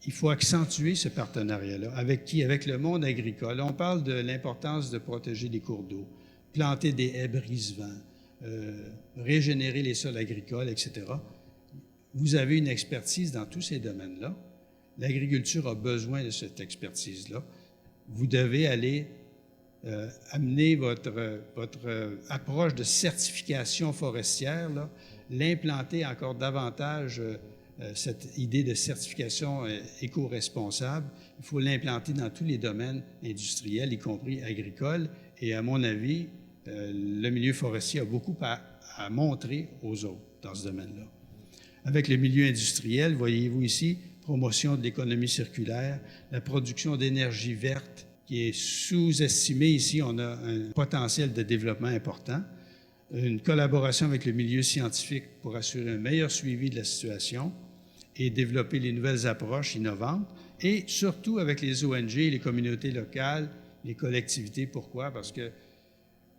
il faut accentuer ce partenariat-là. Avec qui? Avec le monde agricole. On parle de l'importance de protéger les cours d'eau, planter des haies brise-vent, régénérer les sols agricoles, etc. Vous avez une expertise dans tous ces domaines-là. L'agriculture a besoin de cette expertise-là. Vous devez aller amener votre approche de certification forestière, l'implanter encore davantage, cette idée de certification éco-responsable. Il faut l'implanter dans tous les domaines industriels, y compris agricoles. Et à mon avis, le milieu forestier a beaucoup à montrer aux autres dans ce domaine-là. Avec le milieu industriel, voyez-vous ici, promotion de l'économie circulaire, la production d'énergie verte qui est sous-estimée ici. On a un potentiel de développement important. une collaboration avec le milieu scientifique pour assurer un meilleur suivi de la situation et développer les nouvelles approches innovantes, et surtout avec les ONG, les communautés locales, les collectivités. Pourquoi? Parce que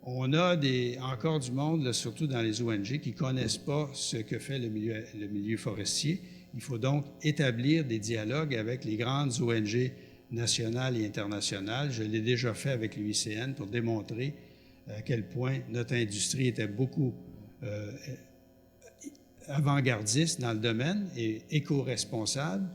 on a encore du monde, là, surtout dans les ONG, qui ne connaissent pas ce que fait le milieu forestier. Il faut donc établir des dialogues avec les grandes ONG nationales et internationales. Je l'ai déjà fait avec l'UICN pour démontrer à quel point notre industrie était beaucoup avant-gardiste dans le domaine et éco-responsable.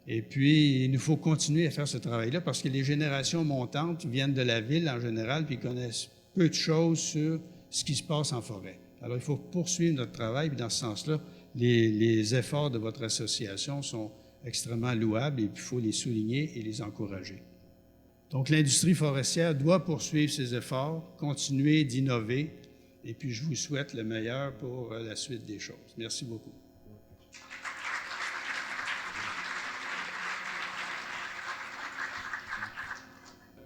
Et puis, il nous faut continuer à faire ce travail-là parce que les générations montantes viennent de la ville en général puis connaissent peu de choses sur ce qui se passe en forêt. Alors, il faut poursuivre notre travail, puis dans ce sens-là, les efforts de votre association sont extrêmement louables et puis il faut les souligner et les encourager. Donc, l'industrie forestière doit poursuivre ses efforts, continuer d'innover, et puis je vous souhaite le meilleur pour la suite des choses. Merci beaucoup.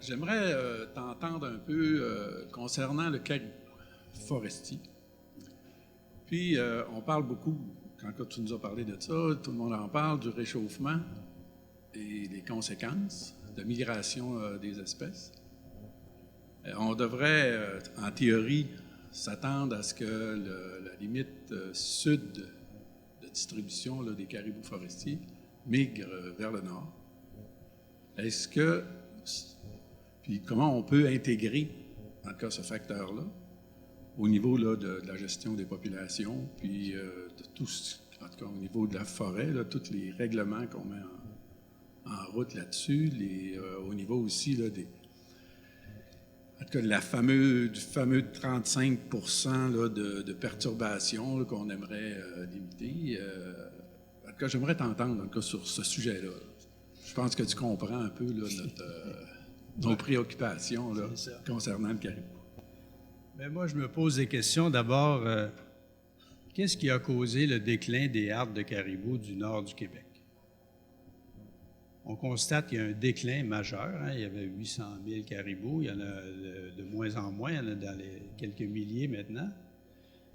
J'aimerais t'entendre un peu concernant le caribou forestier. Puis, on parle beaucoup, quand tu nous as parlé de ça, tout le monde en parle, du réchauffement et des conséquences de migration des espèces. On devrait, en théorie, s'attendre à ce que la limite sud de distribution là, des caribous forestiers migre vers le nord. Est-ce que... Puis comment on peut intégrer, en tout cas, ce facteur-là, au niveau là, de la gestion des populations, puis de tout, en tout cas au niveau de la forêt, là, tous les règlements qu'on met en route là-dessus, au niveau aussi là, en tout cas du fameux 35 là, de perturbations qu'on aimerait limiter. En tout cas, j'aimerais t'entendre en tout cas, sur ce sujet-là. Je pense que tu comprends un peu là, nos préoccupations là, concernant le caribou. Bien, moi, je me pose des questions. D'abord, qu'est-ce qui a causé le déclin des hardes de caribou du nord du Québec? On constate qu'il y a un déclin majeur. Hein? Il y avait 800 000 caribous. Il y en a de moins en moins. Il y en a dans les quelques milliers maintenant.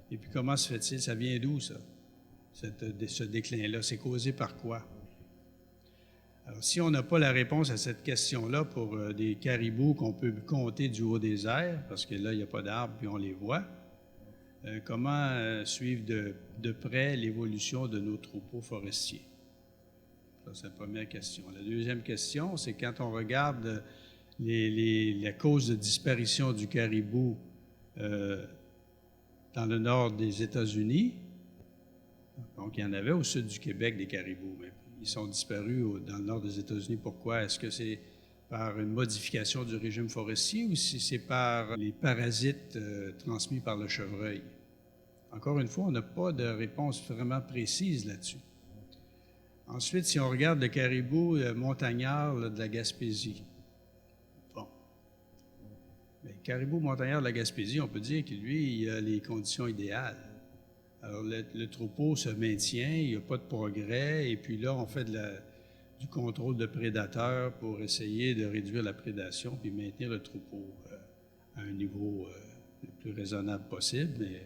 Et puis, comment se fait-il? Ça vient d'où, ça? Ce déclin-là? C'est causé par quoi? Alors, si on n'a pas la réponse à cette question-là pour des caribous qu'on peut compter du haut des airs, parce que là, il n'y a pas d'arbres puis on les voit, comment suivre de près l'évolution de nos troupeaux forestiers? Ça, c'est la première question. La deuxième question, c'est quand on regarde la cause de disparition du caribou dans le nord des États-Unis, donc il y en avait au sud du Québec des caribous, mais ils sont disparus dans le nord des États-Unis. Pourquoi? Est-ce que c'est par une modification du régime forestier ou si c'est par les parasites transmis par le chevreuil? Encore une fois, on n'a pas de réponse vraiment précise là-dessus. Ensuite, si on regarde le caribou montagnard là, de la Gaspésie, bon. Mais le caribou montagnard de la Gaspésie, on peut dire que lui, il a les conditions idéales. Alors, le troupeau se maintient, il n'y a pas de progrès, et puis là, on fait du contrôle de prédateurs pour essayer de réduire la prédation puis maintenir le troupeau à un niveau le plus raisonnable possible, mais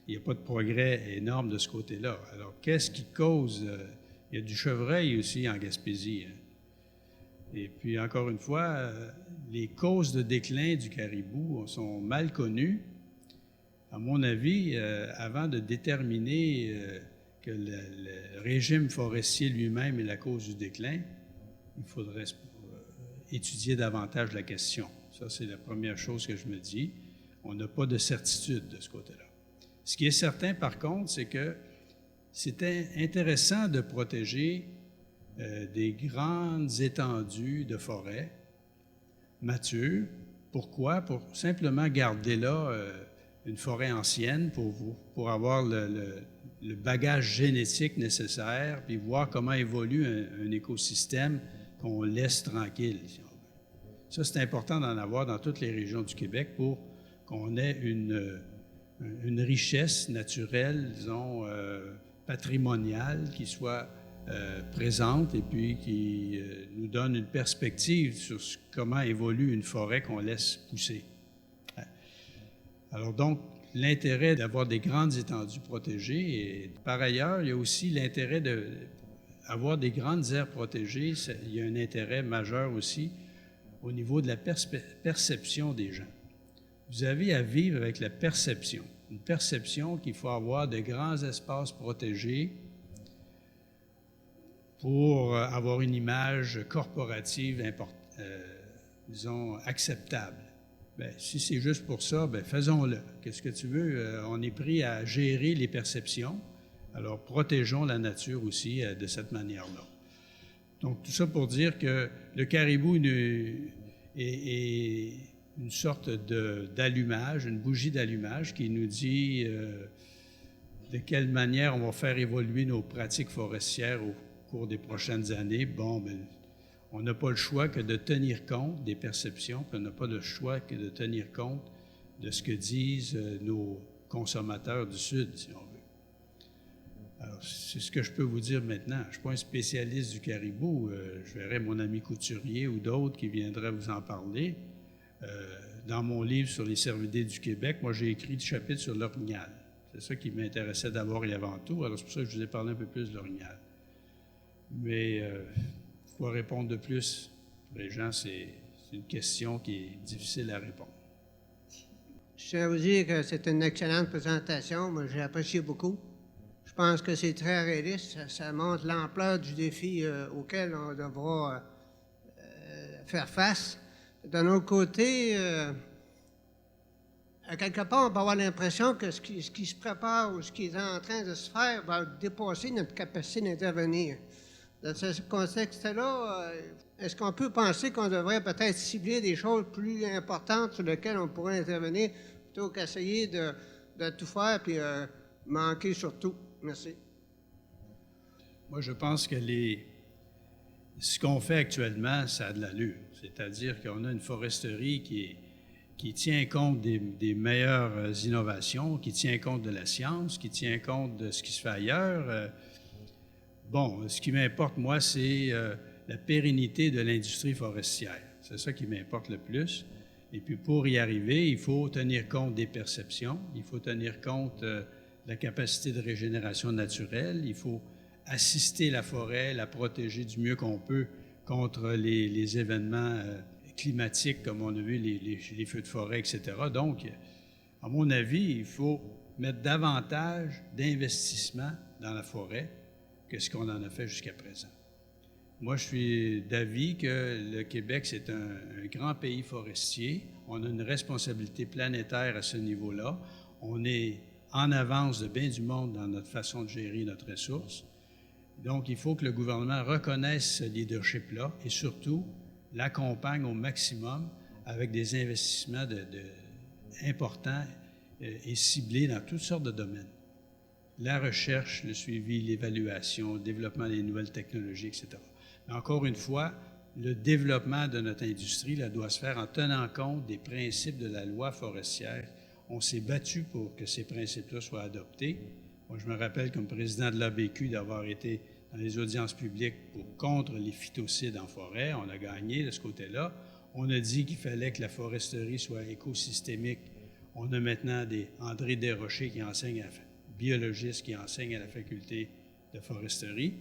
il n'y a pas de progrès énorme de ce côté-là. Alors, qu'est-ce qui cause... il y a du chevreuil aussi en Gaspésie. Hein. Et puis, encore une fois, les causes de déclin du caribou sont mal connues. À mon avis, avant de déterminer que le régime forestier lui-même est la cause du déclin, il faudrait étudier davantage la question. Ça, c'est la première chose que je me dis. On n'a pas de certitude de ce côté-là. Ce qui est certain, par contre, c'est que c'était intéressant de protéger des grandes étendues de forêt matures. Pourquoi? Pour simplement garder là une forêt ancienne pour avoir le bagage génétique nécessaire, puis voir comment évolue un écosystème qu'on laisse tranquille, si on veut. Ça, c'est important d'en avoir dans toutes les régions du Québec pour qu'on ait une richesse naturelle, disons, patrimoniale qui soit présente et puis qui nous donne une perspective sur comment évolue une forêt qu'on laisse pousser. Alors donc, l'intérêt d'avoir des grandes étendues protégées. Et par ailleurs, il y a aussi l'intérêt d'avoir des grandes aires protégées. Il y a un intérêt majeur aussi au niveau de la perception des gens. Vous avez à vivre avec la perception. Une perception qu'il faut avoir de grands espaces protégés pour avoir une image corporative disons, acceptable. Bien, si c'est juste pour ça, bien, faisons-le. Qu'est-ce que tu veux? On est pris à gérer les perceptions, alors protégeons la nature aussi de cette manière-là. Donc, tout ça pour dire que le caribou est une sorte d'allumage, une bougie d'allumage qui nous dit de quelle manière on va faire évoluer nos pratiques forestières au cours des prochaines années. Bon, bien, on n'a pas le choix que de tenir compte des perceptions, puis on n'a pas le choix que de tenir compte de ce que disent nos consommateurs du Sud, si on veut. Alors, c'est ce que je peux vous dire maintenant. Je ne suis pas un spécialiste du caribou. Je verrai mon ami couturier ou d'autres qui viendraient vous en parler. Dans mon livre sur les cervidés du Québec, moi, j'ai écrit du chapitre sur l'orignal. C'est ça qui m'intéressait d'abord et avant tout. Alors, c'est pour ça que je vous ai parlé un peu plus de l'orignal. Mais quoi répondre de plus? Pour les gens, c'est une question qui est difficile à répondre. Je tiens à vous dire que c'est une excellente présentation. Moi, j'ai apprécié beaucoup. Je pense que c'est très réaliste. Ça montre l'ampleur du défi auquel on devra faire face. D'un autre côté, à quelque part, on peut avoir l'impression que ce qui se prépare ou ce qui est en train de se faire va dépasser notre capacité d'intervenir. Dans ce contexte-là, est-ce qu'on peut penser qu'on devrait peut-être cibler des choses plus importantes sur lesquelles on pourrait intervenir plutôt qu'essayer de tout faire puis manquer sur tout? Merci. Moi, je pense que ce qu'on fait actuellement, ça a de l'allure. C'est-à-dire qu'on a une foresterie qui tient compte des meilleures innovations, qui tient compte de la science, qui tient compte de ce qui se fait ailleurs. Bon, ce qui m'importe, moi, c'est la pérennité de l'industrie forestière. C'est ça qui m'importe le plus. Et puis, pour y arriver, il faut tenir compte des perceptions, il faut tenir compte de la capacité de régénération naturelle, il faut assister la forêt, la protéger du mieux qu'on peut contre les événements climatiques, comme on a vu, les feux de forêt, etc. Donc, à mon avis, il faut mettre davantage d'investissement dans la forêt que ce qu'on en a fait jusqu'à présent. Moi, je suis d'avis que le Québec, c'est un grand pays forestier. On a une responsabilité planétaire à ce niveau-là. On est en avance de bien du monde dans notre façon de gérer notre ressource. Donc, il faut que le gouvernement reconnaisse ce leadership-là et surtout l'accompagne au maximum avec des investissements importants et ciblés dans toutes sortes de domaines. La recherche, le suivi, l'évaluation, le développement des nouvelles technologies, etc. Mais encore une fois, le développement de notre industrie là, doit se faire en tenant compte des principes de la loi forestière. On s'est battu pour que ces principes-là soient adoptés. Moi, je me rappelle comme président de l'ABQ d'avoir été dans les audiences publiques contre les phytocides en forêt. On a gagné de ce côté-là. On a dit qu'il fallait que la foresterie soit écosystémique. On a maintenant André Desrochers qui enseigne biologiste qui enseigne à la faculté de foresterie.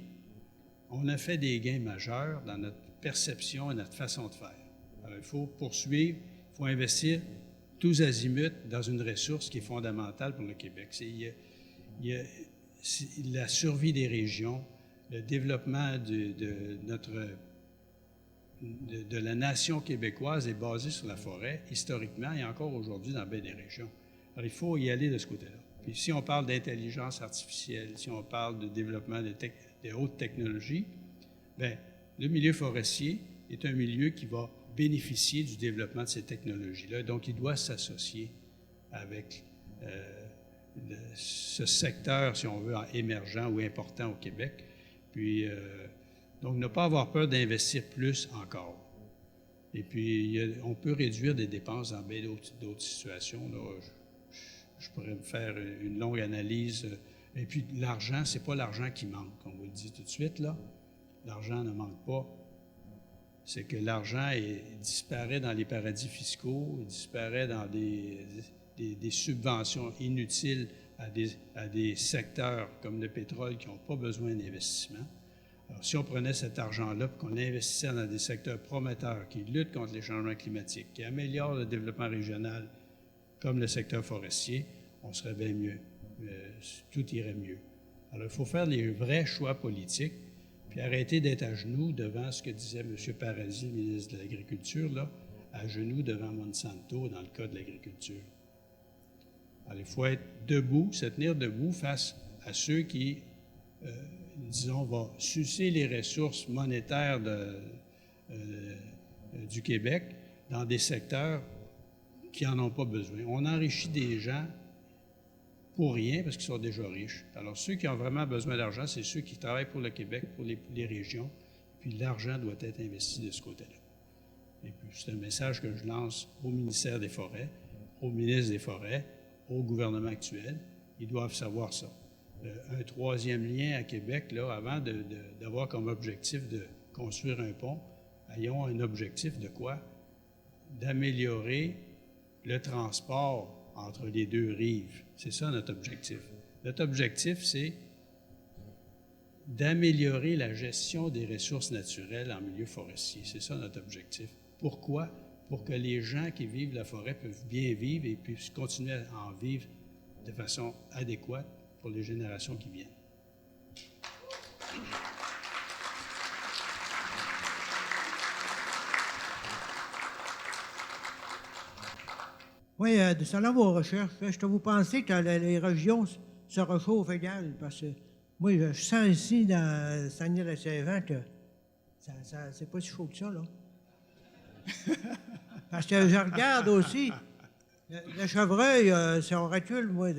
On a fait des gains majeurs dans notre perception et notre façon de faire. Alors, il faut poursuivre, il faut investir tous azimuts dans une ressource qui est fondamentale pour le Québec. Il y a la survie des régions, le développement de la nation québécoise est basé sur la forêt, historiquement et encore aujourd'hui dans bien des régions. Alors, il faut y aller de ce côté-là. Puis si on parle d'intelligence artificielle, si on parle de développement de hautes technologies, bien, le milieu forestier est un milieu qui va bénéficier du développement de ces technologies-là. Donc, il doit s'associer avec ce secteur, si on veut, émergent ou important au Québec. Puis, donc, ne pas avoir peur d'investir plus encore. Et puis, on peut réduire des dépenses dans bien d'autres situations. Là. Je pourrais me faire une longue analyse. Et puis, l'argent, c'est pas l'argent qui manque, on vous le dit tout de suite, là. L'argent ne manque pas. C'est que l'argent disparaît dans les paradis fiscaux, il disparaît dans des subventions inutiles à des secteurs comme le pétrole qui n'ont pas besoin d'investissement. Alors, si on prenait cet argent-là et qu'on l'investissait dans des secteurs prometteurs qui luttent contre les changements climatiques, qui améliorent le développement régional, comme le secteur forestier, on serait bien mieux. Tout irait mieux. Alors, il faut faire les vrais choix politiques, puis arrêter d'être à genoux devant ce que disait M. Paradis, ministre de l'Agriculture, là, à genoux devant Monsanto dans le cas de l'agriculture. Alors, il faut être debout, se tenir debout face à ceux qui, disons, vont sucer les ressources monétaires du Québec dans des secteurs qui n'en ont pas besoin. On enrichit des gens pour rien parce qu'ils sont déjà riches. Alors, ceux qui ont vraiment besoin d'argent, c'est ceux qui travaillent pour le Québec, pour les régions, puis l'argent doit être investi de ce côté-là. Et puis, c'est un message que je lance au ministère des Forêts, au ministre des Forêts, au gouvernement actuel. Ils doivent savoir ça. Un troisième lien à Québec, là, avant d'avoir comme objectif de construire un pont, ayons un objectif de quoi? D'améliorer le transport entre les deux rives. C'est ça notre objectif. Notre objectif, c'est d'améliorer la gestion des ressources naturelles en milieu forestier. C'est ça notre objectif. Pourquoi? Pour que les gens qui vivent la forêt peuvent bien vivre et puissent continuer à en vivre de façon adéquate pour les générations qui viennent. Oui, selon vos recherches, est-ce que vous pensez que les régions se réchauffent égales? Parce que moi, je sens ici, dans Saguenay-Lac-Saint-Jean, que c'est pas si chaud que ça, là. Parce que je regarde aussi, le chevreuil, si on recule, moi,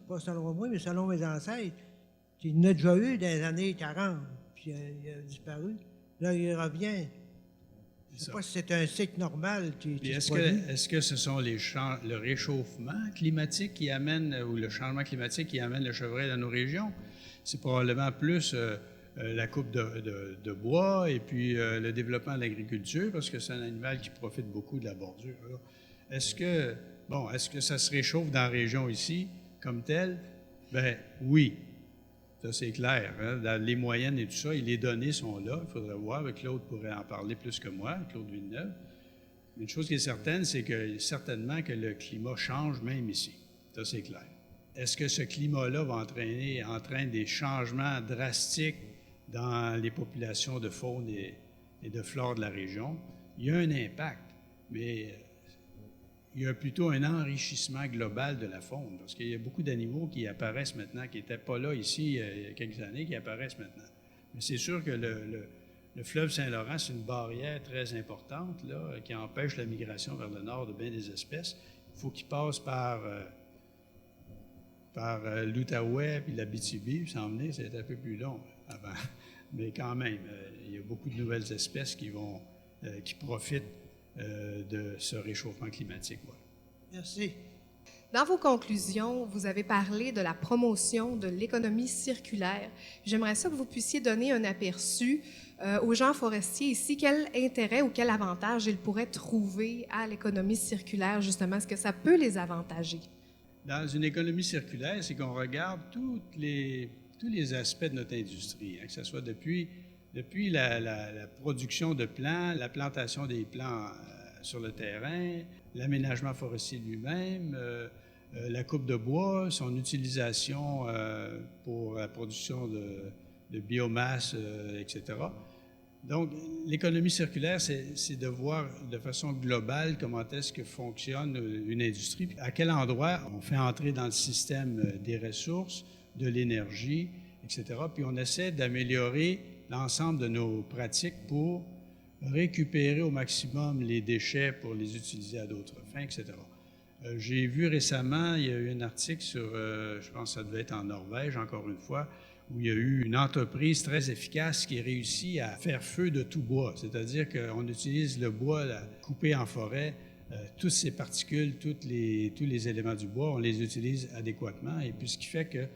pas selon moi, mais selon mes ancêtres, il en a déjà eu dans les années 40, puis il a disparu. Là, il revient. Je ne sais pas si c'est un cycle normal qui se produit. Est-ce que ce sont le réchauffement climatique qui amène, ou le changement climatique qui amène le chevreuil dans nos régions? C'est probablement plus la coupe de bois et puis le développement de l'agriculture, parce que c'est un animal qui profite beaucoup de la bordure. Est-ce que ça se réchauffe dans la région ici, comme telle? Bien, oui. Ça, c'est clair. Hein? Dans les moyennes et tout ça, et les données sont là. Il faudrait voir. Claude pourrait en parler plus que moi, Claude Villeneuve. Une chose qui est certaine, c'est que certainement que le climat change même ici. Ça, c'est clair. Est-ce que ce climat-là va entraîne des changements drastiques dans les populations de faune et de flore de la région? Il y a un impact, mais il y a plutôt un enrichissement global de la faune, parce qu'il y a beaucoup d'animaux qui apparaissent maintenant, qui n'étaient pas là ici il y a quelques années, qui apparaissent maintenant. Mais c'est sûr que le fleuve Saint-Laurent, c'est une barrière très importante là, qui empêche la migration vers le nord de bien des espèces. Il faut qu'ils passent par l'Outaouais puis l'Abitibi, puis s'en venir, c'est un peu plus long avant. Mais quand même, il y a beaucoup de nouvelles espèces qui profitent de ce réchauffement climatique. Ouais. Merci. Dans vos conclusions, vous avez parlé de la promotion de l'économie circulaire. J'aimerais ça que vous puissiez donner un aperçu aux gens forestiers ici. Quel intérêt ou quel avantage ils pourraient trouver à l'économie circulaire, justement? Est-ce que ça peut les avantager? Dans une économie circulaire, c'est qu'on regarde tous les aspects de notre industrie, hein, que ce soit depuis la production de plants, la plantation des plants sur le terrain, l'aménagement forestier lui-même, la coupe de bois, son utilisation pour la production de biomasse, etc. Donc, l'économie circulaire, c'est de voir de façon globale comment est-ce que fonctionne une industrie, à quel endroit on fait entrer dans le système des ressources, de l'énergie, etc. Puis on essaie d'améliorer l'ensemble de nos pratiques pour récupérer au maximum les déchets pour les utiliser à d'autres fins, etc. J'ai vu récemment, il y a eu un article sur, je pense que ça devait être en Norvège, encore une fois, où il y a eu une entreprise très efficace qui réussit à faire feu de tout bois. C'est-à-dire qu'on utilise le bois coupé en forêt, toutes ces particules, tous les éléments du bois, on les utilise adéquatement. Et puis ce qui fait que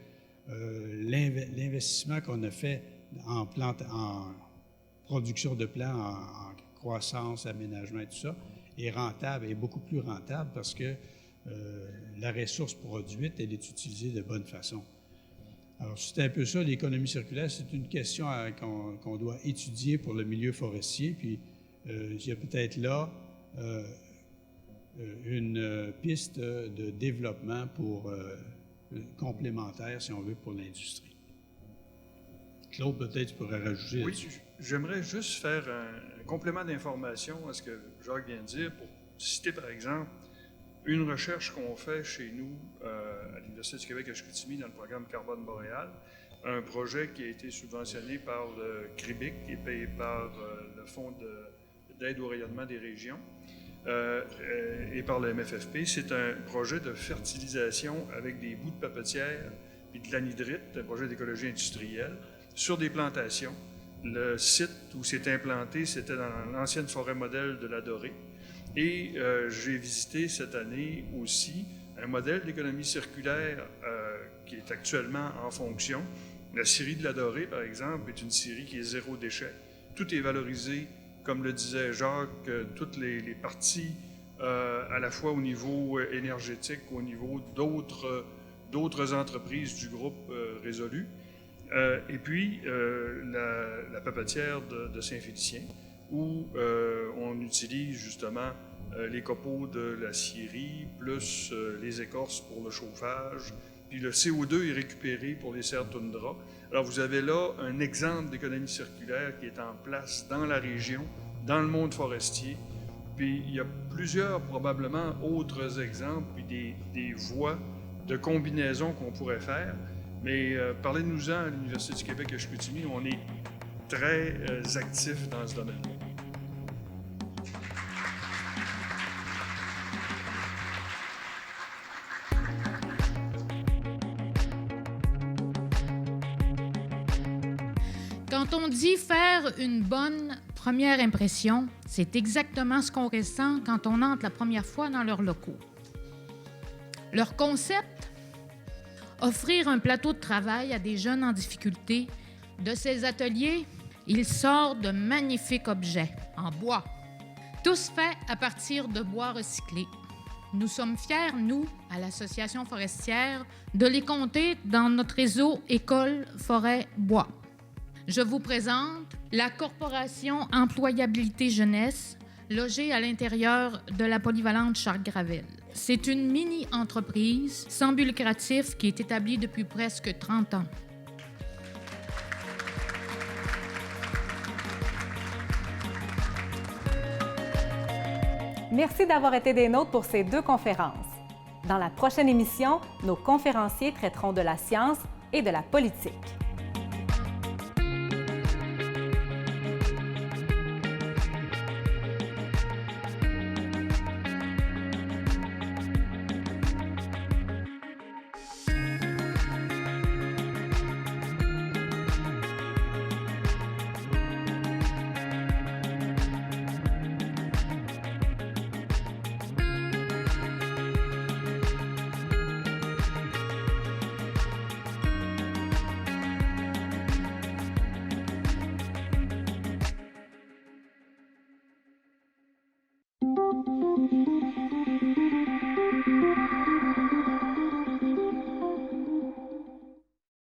l'investissement qu'on a fait en production de plants, en croissance, aménagement et tout ça, est rentable, est beaucoup plus rentable parce que la ressource produite, elle est utilisée de bonne façon. Alors, c'est un peu ça, l'économie circulaire, c'est une question qu'on doit étudier pour le milieu forestier, puis il y a peut-être là une piste de développement complémentaire, si on veut, pour l'industrie. Claude, peut-être tu pourrais rajouter là-dessus. Oui, j'aimerais juste faire un complément d'information à ce que Jacques vient de dire, pour citer par exemple une recherche qu'on fait chez nous à l'Université du Québec à Chicoutimi dans le programme Carbone Boréal, un projet qui a été subventionné par le CRIBIC et payé par le Fonds d'aide au rayonnement des régions et par le MFFP. C'est un projet de fertilisation avec des bouts de papetière et de l'anhydrite, un projet d'écologie industrielle, sur des plantations. Le site où c'est implanté, c'était dans l'ancienne forêt modèle de la Dorée. Et j'ai visité cette année aussi un modèle d'économie circulaire qui est actuellement en fonction. La scierie de la Dorée, par exemple, est une scierie qui est zéro déchet. Tout est valorisé, comme le disait Jacques, toutes les parties, à la fois au niveau énergétique, au niveau d'autres entreprises du groupe Résolu. Et puis, la papetière de Saint-Félicien, où on utilise justement les copeaux de la scierie, plus les écorces pour le chauffage, puis le CO2 est récupéré pour les serres toundra. Alors, vous avez là un exemple d'économie circulaire qui est en place dans la région, dans le monde forestier. Puis, il y a plusieurs, probablement, autres exemples, puis des voies de combinaison qu'on pourrait faire. Mais parlez-nous-en à l'Université du Québec à Chicoutimi, on est très actifs dans ce domaine-là. Quand on dit faire une bonne première impression, c'est exactement ce qu'on ressent quand on entre la première fois dans leurs locaux. Leur concept, offrir un plateau de travail à des jeunes en difficulté. De ces ateliers, il sort de magnifiques objets en bois, tous faits à partir de bois recyclé. Nous sommes fiers, nous, à l'Association forestière, de les compter dans notre réseau École Forêt Bois. Je vous présente la Corporation Employabilité Jeunesse, logée à l'intérieur de la polyvalente Charles-Gravel. C'est une mini-entreprise sans but lucratif qui est établie depuis presque 30 ans. Merci d'avoir été des nôtres pour ces 2 conférences. Dans la prochaine émission, nos conférenciers traiteront de la science et de la politique. Thank you.